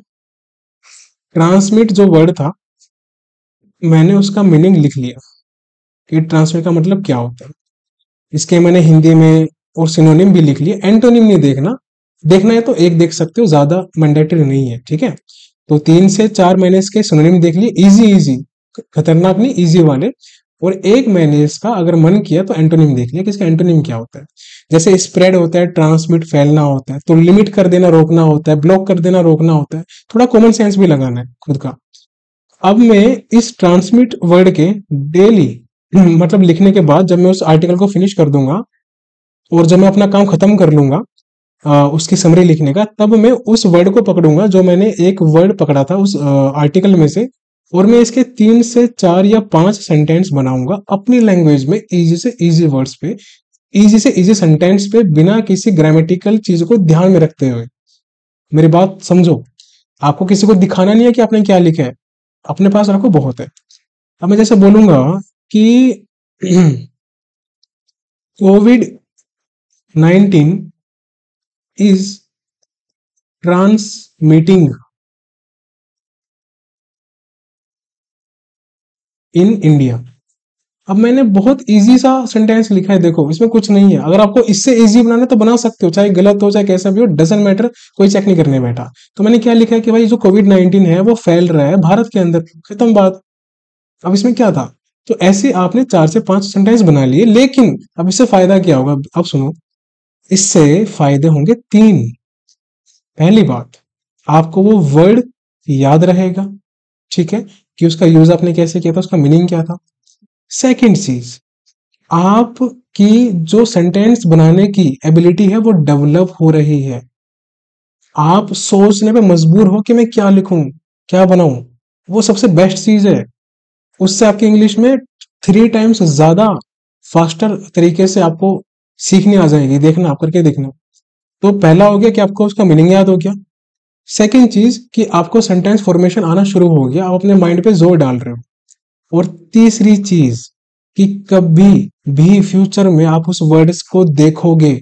A: ट्रांसमिट जो वर्ड था, मैंने उसका मीनिंग लिख लिया कि ट्रांसमिट का मतलब क्या होता है। इसके मैंने हिंदी में और सिनोनिम भी लिख लिए। एंटोनिम नहीं देखना, देखना है तो एक देख सकते हो, ज्यादा मैंडेटरी नहीं है, ठीक है। तो 3 से 4 मैंने इसके सिनोनिम देख लिए, इजी इजी, खतरनाक नहीं, इजी वाले। और एक मैंने इसका अगर मन किया तो एंटोनिम देख लिया कि इसका एंटोनिम क्या होता है। जैसे स्प्रेड होता है, ट्रांसमिट फैलना होता है, तो लिमिट कर देना रोकना होता है, ब्लॉक कर देना रोकना होता है। थोड़ा कॉमन सेंस भी लगाना है खुद का। अब मैं इस ट्रांसमिट वर्ड के डेली मतलब लिखने के बाद जब मैं उस आर्टिकल को फिनिश कर दूंगा और जब मैं अपना काम खत्म कर लूंगा उसकी समरी लिखने का, तब मैं उस वर्ड को पकड़ूंगा जो मैंने एक वर्ड पकड़ा था उस आर्टिकल में से, और मैं इसके 3 से 4 या 5 सेंटेंस बनाऊंगा अपनी लैंग्वेज में, इजी से इजी वर्ड्स पे, इजी से इजी सेंटेंस पे, बिना किसी ग्रामेटिकल चीज को ध्यान में रखते हुए। मेरी बात समझो, आपको किसी को दिखाना नहीं है कि आपने क्या लिखा है, अपने पास रखो, बहुत है। अब मैं जैसे बोलूंगा कि कोविड-19 इज ट्रांसमिटिंग इन इंडिया। अब मैंने बहुत इजी सा सेंटेंस लिखा है, देखो इसमें कुछ नहीं है। अगर आपको इससे इजी बनाना है तो बना सकते हो, चाहे गलत हो चाहे कैसा भी हो, डजंट मैटर, कोई चेक नहीं करने बैठा। तो मैंने क्या लिखा है कि भाई जो कोविड-19 है वो फैल रहा है भारत के अंदर, खत्म बात। अब इसमें क्या था, तो ऐसे आपने 4 से 5 सेंटेंस बना लिए। लेकिन अब इससे फायदा क्या होगा, अब सुनो, इससे फायदे होंगे 3। पहली बात, आपको वो वर्ड याद रहेगा, ठीक है, कि उसका यूज आपने कैसे किया था, उसका मीनिंग क्या था। सेकंड चीज, आपकी जो सेंटेंस बनाने की एबिलिटी है वो डेवलप हो रही है। आप सोचने पे मजबूर हो कि मैं क्या लिखूं, क्या बनाऊं। वो सबसे बेस्ट चीज है। उससे आपकी इंग्लिश में 3 टाइम्स ज्यादा फास्टर तरीके से आपको सीखने आ जाएगी। देखना, आप करके देखना। तो पहला हो गया कि आपको उसका मीनिंग याद हो गया। सेकंड चीज कि आपको सेंटेंस फॉर्मेशन आना शुरू हो गया, आप अपने माइंड पे जोर डाल रहे हो। और तीसरी चीज कि कभी भी फ्यूचर में आप उस वर्ड्स को देखोगे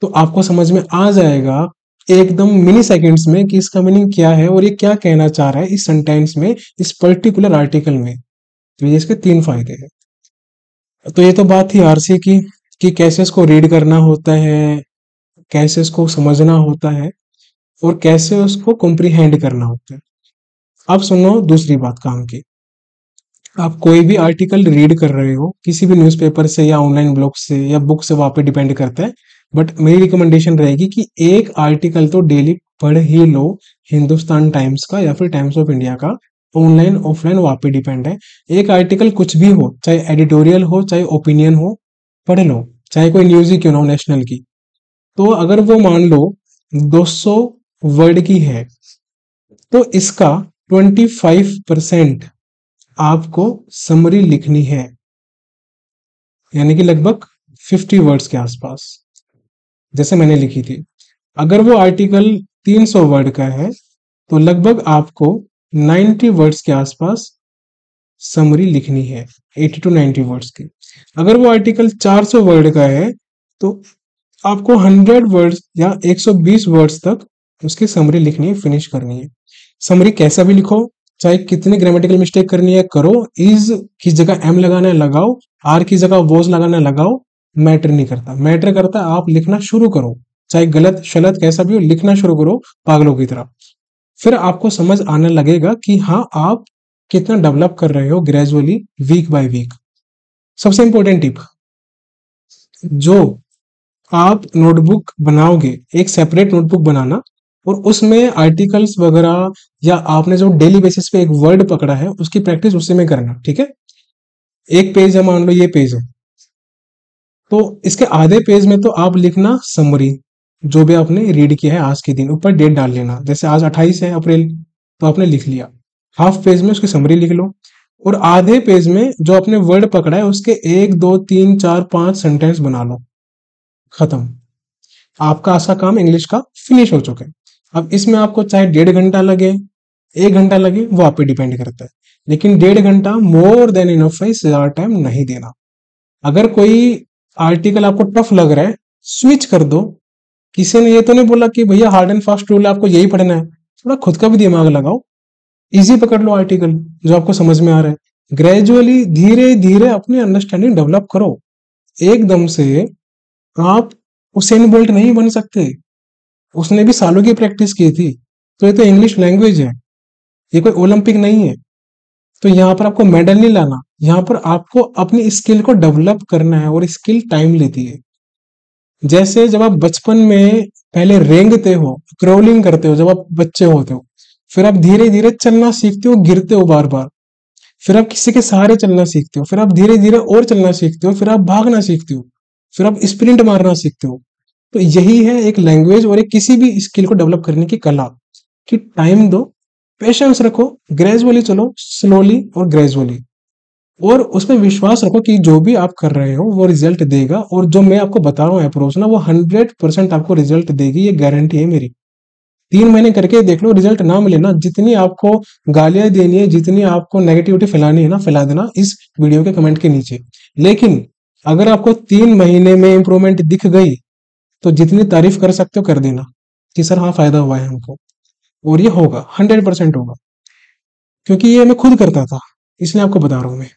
A: तो आपको समझ में आ जाएगा एकदम मिनी सेकंड्स में कि इसका मीनिंग क्या है और ये क्या कहना चाह रहा है इस सेंटेंस में, इस पर्टिकुलर आर्टिकल में। तो ये इसके 3 फायदे हैं। तो ये तो बात थी आरसी की, कि कैसे इसको रीड करना होता है, कैसे इसको समझना होता है। और कैसे उसको कॉम्प्रिहेंड करना होता है। अब सुनो दूसरी बात काम की। आप कोई भी आर्टिकल रीड कर रहे हो किसी भी न्यूज़पेपर से या ऑनलाइन ब्लॉग से या बुक से, वहां पे डिपेंड करता है, बट मेरी रिकमेंडेशन रहेगी कि एक आर्टिकल तो डेली पढ़ ही लो, हिंदुस्तान टाइम्स का या फिर टाइम्स ऑफ इंडिया का। ऑनलाइन ऑफलाइन वहां पे डिपेंड है। एक आर्टिकल कुछ भी हो, चाहे एडिटोरियल हो चाहे ओपिनियन हो, पढ़ लो, चाहे कोई न्यूज ही क्यों ना हो नेशनल की। तो अगर वो मान लो 200 वर्ड की है, तो इसका 25% आपको समरी लिखनी है, यानी कि लगभग 50 वर्ड्स के आसपास, जैसे मैंने लिखी थी। अगर वो आर्टिकल 300 वर्ड का है, तो लगभग आपको 90 वर्ड्स के आसपास समरी लिखनी है, 80 टू 90 वर्ड्स की। अगर वो आर्टिकल 400 वर्ड का है, तो आपको 100 वर्ड्स या 120 वर्ड्स तक उसकी समरी लिखनी है, फिनिश करनी है। समरी कैसा भी लिखो, चाहे कितनी ग्रामेटिकल मिस्टेक करनी है करो, इज की जगह एम लगाना है लगाओ, आर की जगह वोज लगाना है लगाओ, मैटर नहीं करता। मैटर करता आप लिखना शुरू करो, चाहे गलत शलत कैसा भी हो, लिखना शुरू करो पागलों की तरह। फिर आपको समझ आने लगेगा कि हाँ, आप कितना डेवलप कर रहे हो ग्रेजुअली, वीक बाय वीक। सबसे इंपॉर्टेंट टिप, जो आप नोटबुक बनाओगे, एक सेपरेट नोटबुक बनाना, और उसमें आर्टिकल्स वगैरह या आपने जो डेली बेसिस पे एक वर्ड पकड़ा है उसकी प्रैक्टिस उसी में करना, ठीक है। एक पेज है, मान लो ये पेज है, तो इसके आधे पेज में तो आप लिखना समरी, जो भी आपने रीड किया है आज के दिन, ऊपर डेट डाल लेना, जैसे आज 28 है अप्रैल, तो आपने लिख लिया। हाफ पेज में उसकी समरी लिख लो, और आधे पेज में जो आपने वर्ड पकड़ा है उसके 1 2 3 4 5 सेंटेंस बना लो, खत्म। आपका आशा काम इंग्लिश का फिनिश हो चुका है। अब इसमें आपको चाहे 1.5 घंटा लगे, 1 घंटा लगे, वो आप पे डिपेंड करता है, लेकिन 1.5 घंटा मोर देन इनफ है, इससे ज्यादा टाइम नहीं देना। अगर कोई आर्टिकल आपको टफ लग रहा है, स्विच कर दो। किसी ने ये तो नहीं बोला कि भैया हार्ड एंड फास्ट रूल है आपको यही पढ़ना है, थोड़ा खुद का भी दिमाग लगाओ, इजी पकड़ लो आर्टिकल जो आपको समझ में आ रहा है। ग्रेजुअली धीरे धीरे अपनी अंडरस्टैंडिंग डेवलप करो, एकदम से आप उसेन बोल्ट नहीं बन सकते, उसने भी सालों की प्रैक्टिस की थी। तो ये तो इंग्लिश लैंग्वेज है, ये कोई ओलंपिक नहीं है। तो यहाँ पर आपको मेडल नहीं लाना, यहाँ पर आपको अपनी स्किल को डेवलप करना है, और स्किल टाइम लेती है। जैसे जब आप बचपन में पहले रेंगते हो, क्रोलिंग करते हो, जब आप बच्चे होते हो, फिर आप धीरे धीरे चलना सीखते हो, गिरते हो बार बार, फिर आप किसी के सहारे चलना सीखते हो, फिर आप धीरे धीरे और चलना सीखते हो, फिर आप भागना सीखते हो, फिर आप स्प्रिंट मारना सीखते हो। तो यही है एक लैंग्वेज और एक किसी भी स्किल को डेवलप करने की कला, कि टाइम दो, पेशेंस रखो, ग्रेजुअली चलो, स्लोली और ग्रेजुअली, और उसमें विश्वास रखो कि जो भी आप कर रहे हो वो रिजल्ट देगा, और जो मैं आपको बता रहा हूँ अप्रोच ना, वो 100% आपको रिजल्ट देगी, ये गारंटी है मेरी। 3 महीने करके देख लो, रिजल्ट ना मिले ना, जितनी आपको गालियां देनी है, जितनी आपको नेगेटिविटी फैलानी है ना, फैला देना इस वीडियो के कमेंट के नीचे। लेकिन अगर आपको 3 महीने में इंप्रूवमेंट दिख गई, तो जितनी तारीफ कर सकते हो कर देना कि सर हाँ फायदा हुआ है हमको, और ये होगा, 100% होगा, क्योंकि ये मैं खुद करता था, इसलिए आपको बता रहा हूँ मैं।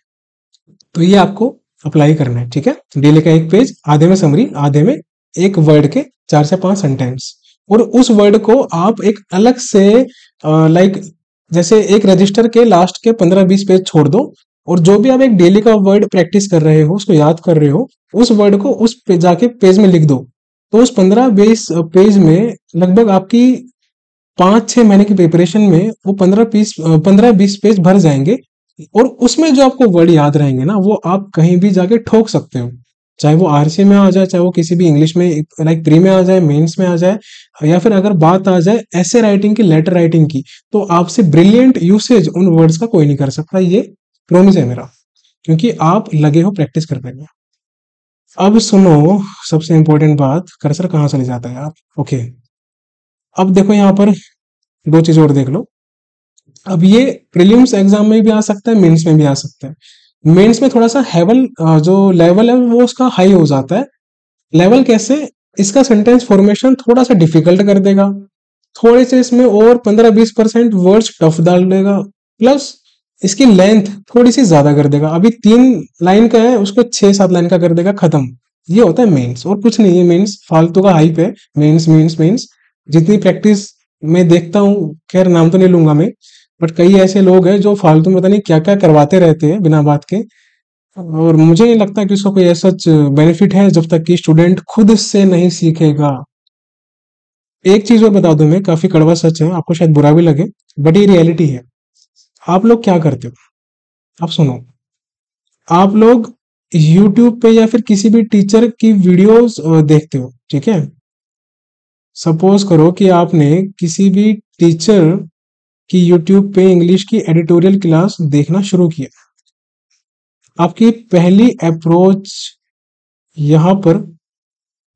A: तो ये आपको अप्लाई करना है, ठीक है। डेली का एक पेज, आधे में समरी, आधे में एक वर्ड के 4 से 5 सेंटेंस, और उस वर्ड को आप एक अलग से लाइक जैसे एक रजिस्टर के लास्ट के 15-20 पेज छोड़ दो, और जो भी आप एक डेली का वर्ड प्रैक्टिस कर रहे हो, उसको याद कर रहे हो, उस वर्ड को उस पे जाके पेज में लिख दो। तो उस 15-20 पेज में लगभग आपकी 5-6 महीने की प्रिपरेशन में वो 15-20 पेज भर जाएंगे, और उसमें जो आपको वर्ड याद रहेंगे ना, वो आप कहीं भी जाके ठोक सकते हो, चाहे वो आरसी में आ जाए, चाहे वो किसी भी इंग्लिश में लाइक प्री में आ जाए, मेंस में आ जाए, या फिर अगर बात आ जाए ऐसे राइटिंग की, लेटर राइटिंग की, तो आपसे ब्रिलियंट यूसेज उन वर्ड्स का कोई नहीं कर सकता, ये प्रॉमिस है मेरा, क्योंकि आप लगे हो प्रैक्टिस करने में। अब सुनो, सबसे इंपॉर्टेंट बात, कर्सर कहाँ चले जाता है यार, ओके। अब देखो यहाँ पर दो चीज और देख लो। अब ये प्रीलिम्स एग्जाम में भी आ सकता है, मेंस में भी आ सकता है। मेंस में थोड़ा सा जो लेवल है वो उसका हाई हो जाता है। लेवल कैसे, इसका सेंटेंस फॉर्मेशन थोड़ा सा डिफिकल्ट कर देगा, थोड़े से इसमें और 15-20% वर्ड्स टफ डाल देगा, प्लस इसकी लेंथ थोड़ी सी ज्यादा कर देगा। अभी 3 लाइन का है, उसको 6-7 लाइन का कर देगा, खत्म। ये होता है मेंस, और कुछ नहीं है। मेंस फालतू का हाइप है, मेंस मेंस मेंस। जितनी प्रैक्टिस मैं देखता हूँ, खैर नाम तो नहीं लूंगा मैं, बट कई ऐसे लोग हैं जो फालतू में पता नहीं क्या क्या करवाते रहते हैं बिना बात के। और मुझे नहीं लगता कि उसका कोई ऐसा बेनिफिट है जब तक कि स्टूडेंट खुद से नहीं सीखेगा। एक चीज और बता दूं, मैं काफी कड़वा सच है, आपको शायद बुरा भी लगे, बट ये रियलिटी है। आप लोग क्या करते हो? आप सुनो, आप लोग YouTube पे या फिर किसी भी टीचर की वीडियोस देखते हो, ठीक है? सपोज करो कि आपने किसी भी टीचर की YouTube पे इंग्लिश की एडिटोरियल क्लास देखना शुरू किया। आपकी पहली अप्रोच यहाँ पर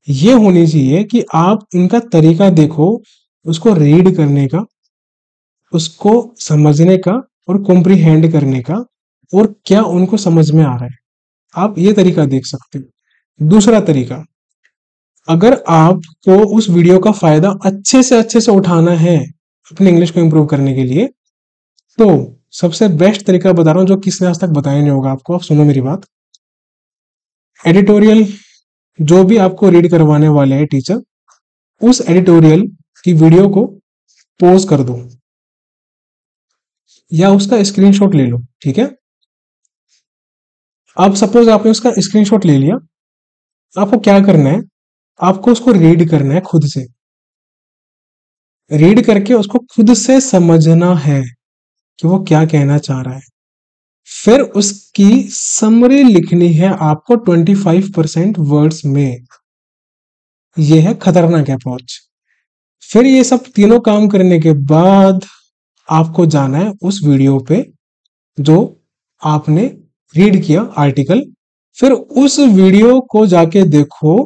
A: ये होनी चाहिए कि आप इनका तरीका देखो, उसको रीड करने का, उसको समझने का और कॉम्प्रिहेंड करने का, और क्या उनको समझ में आ रहा है। आप ये तरीका देख सकते हो। दूसरा तरीका, अगर आपको उस वीडियो का फायदा अच्छे से उठाना है अपने इंग्लिश को इंप्रूव करने के लिए, तो सबसे बेस्ट तरीका बता रहा हूं जो किसने आज तक बताया नहीं होगा आपको। आप सुनो मेरी बात। एडिटोरियल जो भी आपको रीड करवाने वाले हैं टीचर, उस एडिटोरियल की वीडियो को पॉज कर दो या उसका स्क्रीनशॉट ले लो, ठीक है? अब सपोज आपने उसका स्क्रीनशॉट ले लिया, आपको क्या करना है? आपको उसको रीड करना है खुद से। रीड करके उसको खुद से समझना है कि वो क्या कहना चाह रहा है। फिर उसकी समरी लिखनी है आपको 25% वर्ड्स में। यह है खतरनाक अप्रोच। फिर ये सब तीनों काम करने के बाद आपको जाना है उस वीडियो पे जो आपने रीड किया आर्टिकल। फिर उस वीडियो को जाके देखो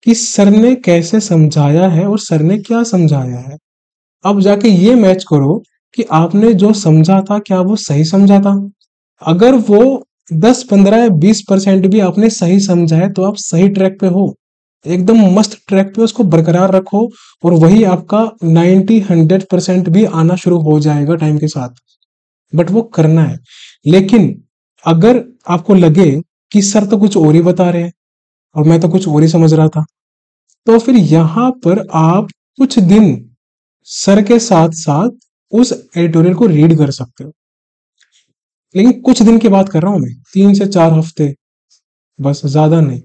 A: कि सर ने कैसे समझाया है और सर ने क्या समझाया है। अब जाके ये मैच करो कि आपने जो समझा था क्या वो सही समझा था। अगर वो 10 15 या 20% भी आपने सही समझा है तो आप सही ट्रैक पे हो, एकदम मस्त ट्रैक पे। उसको बरकरार रखो और वही आपका 90 100% भी आना शुरू हो जाएगा टाइम के साथ। बट वो करना है। लेकिन अगर आपको लगे कि सर तो कुछ और ही बता रहे हैं और मैं तो कुछ और ही समझ रहा था, तो फिर यहां पर आप कुछ दिन सर के साथ साथ उस एडिटोरियल को रीड कर सकते हो। लेकिन कुछ दिन की बात कर रहा हूं मैं, 3 से 4 हफ्ते, बस ज्यादा नहीं।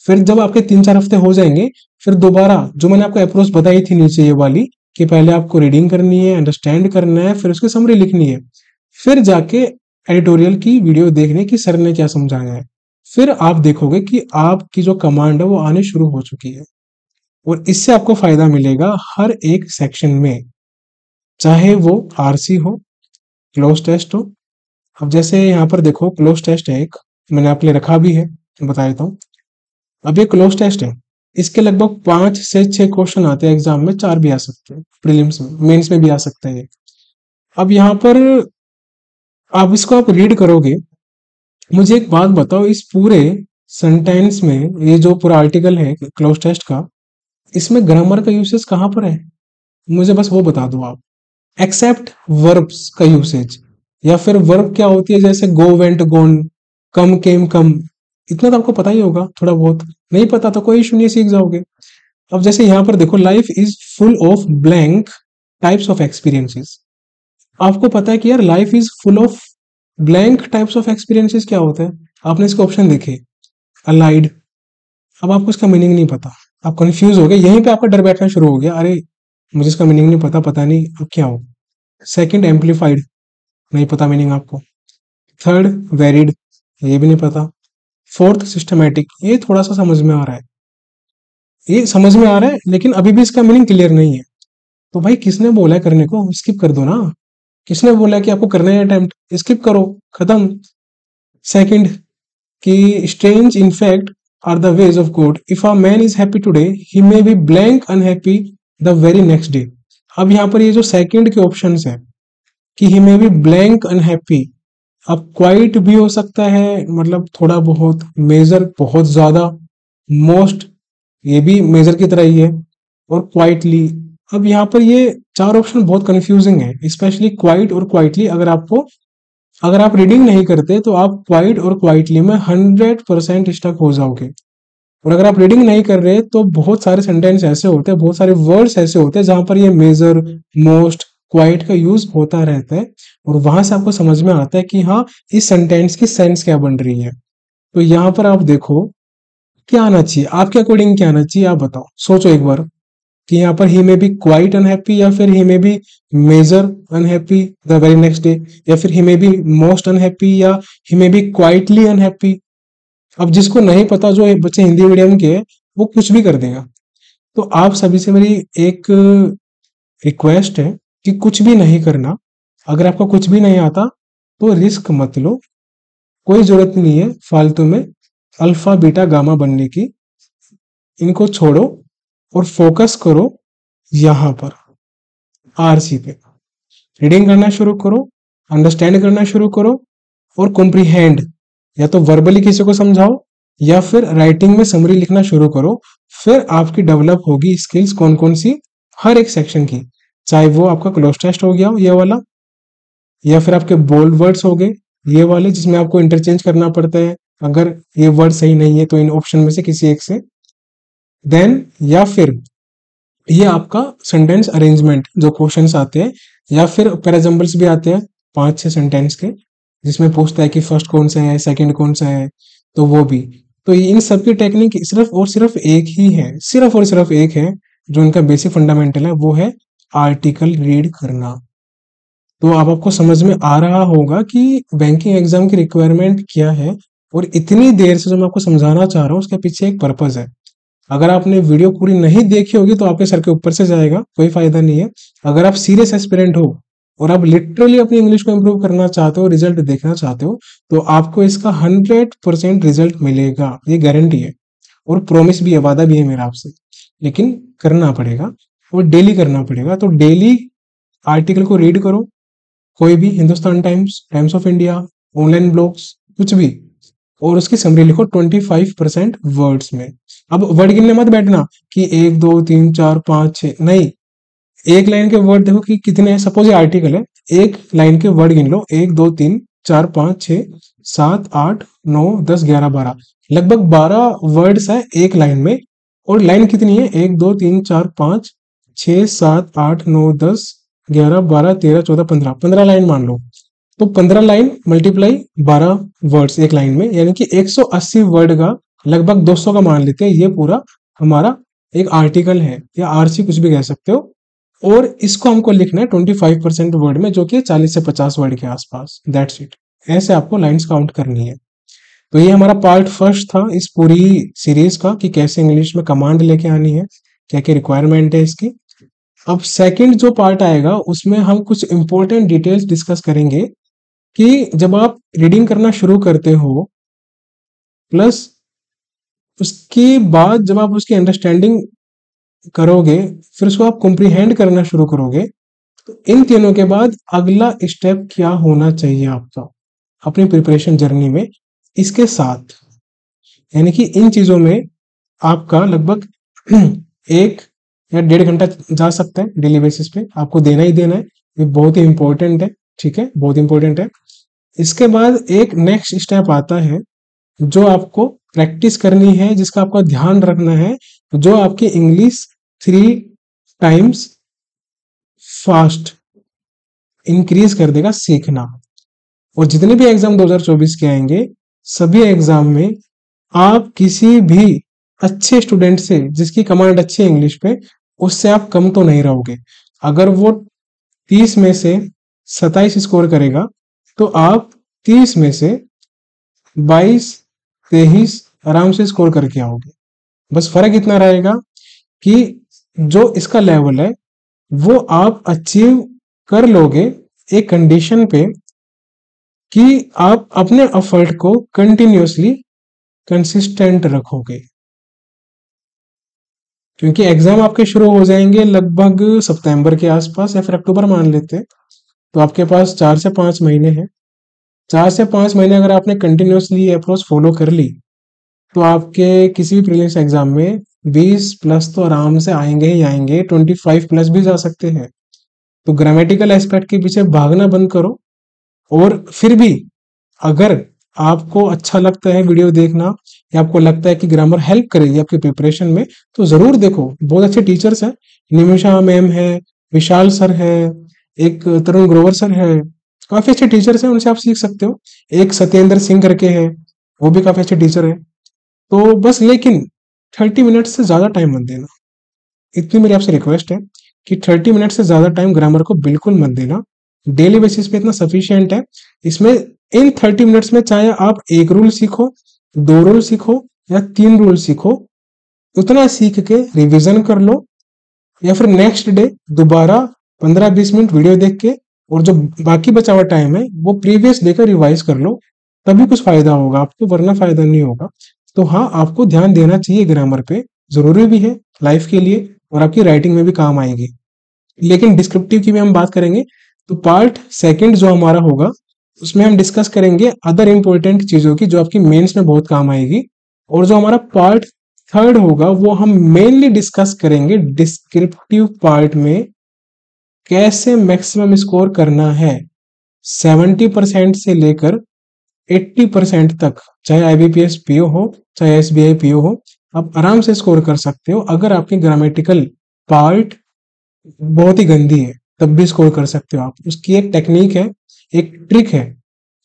A: फिर जब आपके 3 4 हफ्ते हो जाएंगे, फिर दोबारा जो मैंने आपको अप्रोच बताई थी नीचे ये वाली, कि पहले आपको रीडिंग करनी है, अंडरस्टैंड करना है, फिर उसकी समरी लिखनी है, फिर जाके एडिटोरियल की वीडियो देखने की सर ने क्या समझाया है। फिर आप देखोगे कि आपकी जो कमांड है वो आने शुरू हो चुकी है। और इससे आपको फायदा मिलेगा हर एक सेक्शन में, चाहे वो आरसी हो, क्लोज टेस्ट हो। अब जैसे यहाँ पर देखो क्लोज टेस्ट है एक, मैंने आपके लिए रखा भी है, बता देता हूँ। अब ये क्लोज टेस्ट है, इसके लगभग 5 से 6 क्वेश्चन आते हैं एग्जाम में, 4 भी आ सकते हैं प्रीलिम्स में, मेंस में भी आ सकते हैं ये। अब यहाँ पर आप इसको आप रीड करोगे। मुझे एक बात बताओ, इस पूरे सेंटेंस में ये जो पूरा आर्टिकल है क्लोज टेस्ट का, इसमें ग्रामर का यूसेज कहाँ पर है? मुझे बस वो बता दो आप। एक्सेप्ट वर्ब्स का यूसेज, या फिर वर्ब क्या होती है, जैसे गो वेंट गोन, कम केम कम, इतना तो आपको पता ही होगा थोड़ा बहुत। नहीं पता तो कोई इशू नहीं, सीख जाओगे। अब जैसे यहाँ पर देखो, life is full of blank types of experiences. आपको पता है कि यार life is full of blank types of experiences क्या होता है? आपने इसके ऑप्शन देखे, अलाइड। अब आपको इसका मीनिंग नहीं पता, आप कंफ्यूज हो गए, यहीं पे आपका डर बैठना शुरू हो गया, अरे मुझे इसका मीनिंग नहीं पता, पता नहीं अब क्या हो। सेकंड, एम्पलीफाइड, नहीं पता मीनिंग आपको। थर्ड, वेरिड, ये भी नहीं पता। फोर्थ, सिस्टमैटिक, ये थोड़ा सा समझ में आ रहा है, ये समझ में आ रहा है, लेकिन अभी भी इसका मीनिंग क्लियर नहीं है। तो भाई किसने बोला है करने को? स्किप कर दो ना। किसने बोला है कि आपको करना है अटेम्प्ट? स्किप करो, खत्म। सेकंड, कि strange in fact are the ways of God, if a man is happy today he may be blank unhappy the very next day. अब यहाँ पर ये जो सेकंड के ऑप्शंस है कि ही मे बी ब्लैंक अनहैप्पी, अब क्वाइट भी हो सकता है, मतलब थोड़ा बहुत, मेजर बहुत ज्यादा, मोस्ट, ये भी मेजर की तरह ही है, और क्वाइटली। अब यहाँ पर ये 4 ऑप्शन बहुत कंफ्यूजिंग है, स्पेशली क्वाइट और क्वाइटली। अगर आप रीडिंग नहीं करते तो आप क्वाइट और क्वाइटली में 100% स्टक हो जाओगे। और अगर आप रीडिंग नहीं कर रहे तो बहुत सारे सेंटेंस ऐसे होते हैं, बहुत सारे वर्ड्स ऐसे होते हैं जहां पर ये मेजर, मोस्ट, क्वाइट का यूज होता रहता है, और वहां से आपको समझ में आता है कि हाँ, इस सेंटेंस की सेंस क्या बन रही है। तो यहाँ पर आप देखो क्या आना चाहिए, आपके अकॉर्डिंग क्या आना चाहिए, आप बताओ, सोचो एक बार कि यहाँ पर ही में बी क्वाइट अनहैप्पी, या फिर he may be major unhappy the very next day, या फिर he may be most unhappy, या ही में बी क्वाइटली अनहैप्पी। अब जिसको नहीं पता, जो एक बच्चे हिंदी मीडियम के हैं, वो कुछ भी कर देगा। तो आप सभी से मेरी एक रिक्वेस्ट है कि कुछ भी नहीं करना। अगर आपको कुछ भी नहीं आता तो रिस्क मत लो, कोई जरूरत नहीं है फालतू में अल्फा बीटा गामा बनने की। इनको छोड़ो और फोकस करो यहाँ पर, आरसी पे। रीडिंग करना शुरू करो, अंडरस्टैंड करना शुरू करो, और कॉम्प्रीहेंड, या तो वर्बली किसी को समझाओ या फिर राइटिंग में समरी लिखना शुरू करो। फिर आपकी डेवलप होगी स्किल्स कौन कौन सी, हर एक सेक्शन की, चाहे वो आपका क्लोज टेस्ट हो गया ये वाला, या फिर आपके बोल्ड वर्ड्स हो गए ये वाले जिसमें आपको इंटरचेंज करना पड़ता है अगर ये वर्ड सही नहीं है तो इन ऑप्शन में से किसी एक से, देन या फिर ये आपका सेंटेंस अरेंजमेंट जो क्वेश्चंस आते हैं, या फिर पैराजम्बल्स भी आते हैं 5-6 सेंटेंस के, जिसमें पूछता है कि फर्स्ट कौन सा है, सेकंड कौन सा है, तो वो भी। तो इन सब की टेक्निक सिर्फ और सिर्फ एक ही है, सिर्फ और सिर्फ एक है, जो इनका बेसिक फंडामेंटल है, वो है आर्टिकल रीड करना। तो अब आपको समझ में आ रहा होगा कि बैंकिंग एग्जाम की रिक्वायरमेंट क्या है, और इतनी देर से जो मैं आपको समझाना चाह रहा हूँ उसके पीछे एक पर्पज है। अगर आपने वीडियो पूरी नहीं देखी होगी तो आपके सर के ऊपर से जाएगा, कोई फायदा नहीं है। अगर आप सीरियस एस्पिरेंट हो और आप लिटरली अपनी इंग्लिश को इंप्रूव करना चाहते हो, रिजल्ट देखना चाहते हो, तो आपको इसका 100% रिजल्ट मिलेगा, ये गारंटी है, और प्रॉमिस भी है, वादा भी है मेरा आपसे। लेकिन करना पड़ेगा और डेली करना पड़ेगा। तो डेली आर्टिकल को रीड करो, कोई भी, Hindustan times, times of India, online blogs, कुछ भी, और उसकी समरी लिखो 25% वर्ड्स में। अब वर्ड गिनने मत बैठना कि 1 2 3 4 5 6, नहीं, एक लाइन के वर्ड देखो कि कितने हैं। सपोज ये आर्टिकल है, एक लाइन के वर्ड गिन लो, 1 2 3 4 5 6 7 8 9 10 11 12, लगभग 12 वर्ड्स है एक लाइन में। और लाइन कितनी है, 1 2 3 4 5 6 7 8 9 10 11 12 13 14 15, 15 लाइन मान लो। तो 15 लाइन मल्टीप्लाई 12 वर्ड्स एक लाइन में, यानी कि 180 वर्ड का, लगभग 200 का मान लेते हैं, ये पूरा हमारा एक आर्टिकल है, या आरसी कुछ भी कह सकते हो। और इसको हमको लिखना है 25% वर्ड में, जो कि 40 से 50 वर्ड के आसपास, दैट्स इट। ऐसे आपको लाइंस काउंट करनी है। तो ये हमारा पार्ट फर्स्ट था इस पूरी सीरीज का, कि कैसे इंग्लिश में कमांड लेके आनी है, क्या क्या रिक्वायरमेंट है इसकी। अब सेकंड जो पार्ट आएगा उसमें हम कुछ इंपॉर्टेंट डिटेल्स डिस्कस करेंगे, कि जब आप रीडिंग करना शुरू करते हो, प्लस उसके बाद जब आप उसकी अंडरस्टैंडिंग करोगे, फिर उसको आप कॉम्प्रीहेंड करना शुरू करोगे, तो इन तीनों के बाद अगला स्टेप क्या होना चाहिए आपका अपनी प्रिपरेशन जर्नी में, इसके साथ, यानी कि इन चीजों में आपका लगभग 1 या 1.5 घंटा जा सकता है डेली बेसिस पे, आपको देना ही देना है। ये बहुत ही इंपॉर्टेंट है, ठीक है, बहुत इंपॉर्टेंट है। इसके बाद एक नेक्स्ट स्टेप आता है जो आपको प्रैक्टिस करनी है, जिसका आपको ध्यान रखना है, जो आपकी इंग्लिश 3 टाइम्स फास्ट इंक्रीज कर देगा, सीखना। और जितने भी एग्जाम 2024 के आएंगे, सभी एग्जाम में आप किसी भी अच्छे स्टूडेंट से, जिसकी कमांड अच्छी है इंग्लिश पे, उससे आप कम तो नहीं रहोगे। अगर वो 30 में से 27 स्कोर करेगा, तो आप 30 में से 22-23 आराम से स्कोर करके आओगे। बस फर्क इतना रहेगा कि जो इसका लेवल है वो आप अचीव कर लोगे एक कंडीशन पे, कि आप अपने एफर्ट को कंटिन्यूअसली कंसिस्टेंट रखोगे। क्योंकि एग्जाम आपके शुरू हो जाएंगे लगभग सितंबर के आसपास, या फिर अक्टूबर मान लेते हैं, तो आपके पास 4 से 5 महीने हैं। 4 से 5 महीने अगर आपने कंटिन्यूअसली अप्रोच फॉलो कर ली, तो आपके किसी भी प्रीलिम्स एग्जाम में 20 प्लस तो आराम से आएंगे ही आएंगे, 25 प्लस भी जा सकते हैं। तो ग्रामेटिकल एस्पेक्ट के पीछे भागना बंद करो। और फिर भी अगर आपको अच्छा लगता है वीडियो देखना, या आपको लगता है कि ग्रामर हेल्प करेगी आपके प्रिपरेशन में, तो जरूर देखो। बहुत अच्छे टीचर्स हैं, निमिषा मैम है, विशाल सर है, एक तरुण ग्रोवर सर है, काफी अच्छे टीचर्स हैं, उनसे आप सीख सकते हो। एक सत्येंद्र सिंह करके है, वो भी काफी अच्छे टीचर है। तो बस लेकिन 30 मिनट से ज्यादा टाइम मत देना, इतनी मेरी आपसे रिक्वेस्ट है कि 30 मिनट से ज्यादा टाइम ग्रामर को बिल्कुल मत देना। डेली बेसिस पे इतना सफिशियंट है। इसमें इन 30 मिनट्स में चाहे आप एक रूल सीखो, दो रूल सीखो या तीन रूल सीखो, उतना सीख के रिवीजन कर लो, या फिर नेक्स्ट डे दोबारा 15-20 मिनट वीडियो देख के और जो बाकी बचा हुआ टाइम है वो प्रीवियस डे का रिवाइज कर लो, तभी कुछ फायदा होगा आपको, वरना फायदा नहीं होगा। तो हाँ, आपको ध्यान देना चाहिए ग्रामर पे, जरूरी भी है लाइफ के लिए और आपकी राइटिंग में भी काम आएगी। लेकिन डिस्क्रिप्टिव की भी हम बात करेंगे, तो पार्ट सेकंड जो हमारा होगा उसमें हम डिस्कस करेंगे अदर इंपॉर्टेंट चीजों की जो आपकी मेंस में बहुत काम आएगी। और जो हमारा पार्ट थर्ड होगा वो हम मेनली डिस्कस करेंगे डिस्क्रिप्टिव पार्ट में कैसे मैक्सिमम स्कोर करना है 70% से लेकर 80% तक। चाहे आईबीपीएस पीओ हो, चाहे एसबीआई पीओ हो, आप आराम से स्कोर कर सकते हो। अगर आपकी ग्रामेटिकल पार्ट बहुत ही गंदी है तब भी स्कोर कर सकते हो आप। उसकी एक टेक्निक है, एक ट्रिक है,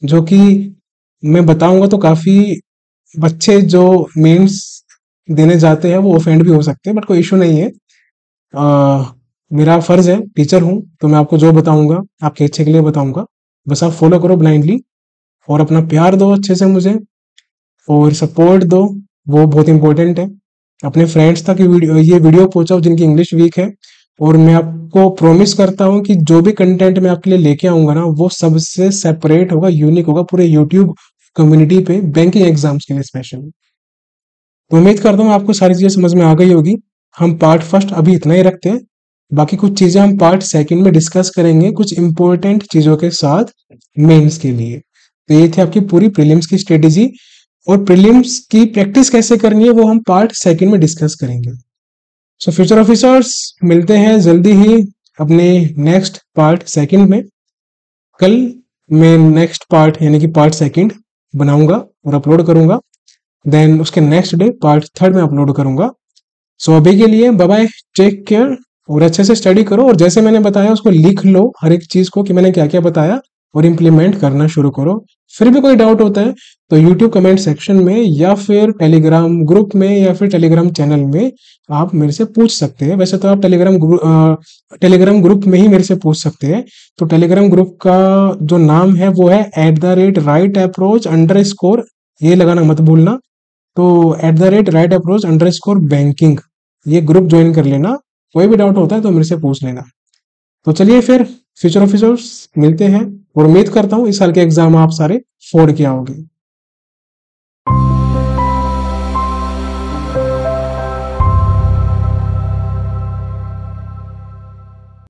A: जो कि मैं बताऊंगा तो काफी बच्चे जो मेंस देने जाते हैं वो ऑफेंड भी हो सकते हैं, बट कोई इशू नहीं है। मेरा फर्ज है, टीचर हूं, तो मैं आपको जो बताऊंगा आपके अच्छे के लिए बताऊंगा। बस आप फॉलो करो ब्लाइंडली और अपना प्यार दो अच्छे से मुझे, और सपोर्ट दो, वो बहुत इंपॉर्टेंट है। अपने फ्रेंड्स तक ये वीडियो पहुंचाओ जिनकी इंग्लिश वीक है। और मैं आपको प्रॉमिस करता हूँ कि जो भी कंटेंट मैं आपके लिए लेके आऊंगा ना वो सबसे सेपरेट होगा, यूनिक होगा पूरे यूट्यूब कम्युनिटी पे, बैंकिंग एग्जाम्स के लिए स्पेशल। तो उम्मीद करता हूँ आपको सारी चीजें समझ में आ गई होगी। हम पार्ट फर्स्ट अभी इतना ही रखते हैं, बाकी कुछ चीजें हम पार्ट सेकंड में डिस्कस करेंगे कुछ इंपॉर्टेंट चीजों के साथ मेंस के लिए। तो ये थी आपकी पूरी प्रीलिम्स की स्ट्रेटेजी, और प्रीलिम्स की प्रैक्टिस कैसे करनी है वो हम पार्ट सेकंड में डिस्कस करेंगे। सो फ्यूचर ऑफिसर्स, मिलते हैं जल्दी ही अपने नेक्स्ट पार्ट सेकंड में। कल मैं नेक्स्ट पार्ट यानी कि पार्ट सेकंड बनाऊंगा और अपलोड करूंगा, देन उसके नेक्स्ट डे पार्ट थर्ड में अपलोड करूंगा। सो अभी के लिए बाय बाय, टेक केयर, और अच्छे से स्टडी करो और जैसे मैंने बताया उसको लिख लो हर एक चीज को कि मैंने क्या क्या बताया, और इम्प्लीमेंट करना शुरू करो। फिर भी कोई डाउट होता है तो यूट्यूब कमेंट सेक्शन में या फिर टेलीग्राम ग्रुप में या फिर टेलीग्राम चैनल में आप मेरे से पूछ सकते हैं। वैसे तो आप टेलीग्राम ग्रुप में ही मेरे से पूछ सकते हैं। तो टेलीग्राम ग्रुप का जो नाम है वो है @right approach_, ये लगाना मत भूलना। तो @right approach_banking, ये ग्रुप ज्वाइन कर लेना। कोई भी डाउट होता है तो मेरे से पूछ लेना। तो चलिए फिर फ्यूचर ऑफिसर्स मिलते हैं, और उम्मीद करता हूँ इस साल के एग्जाम आप सारे फोड़ के आओगे।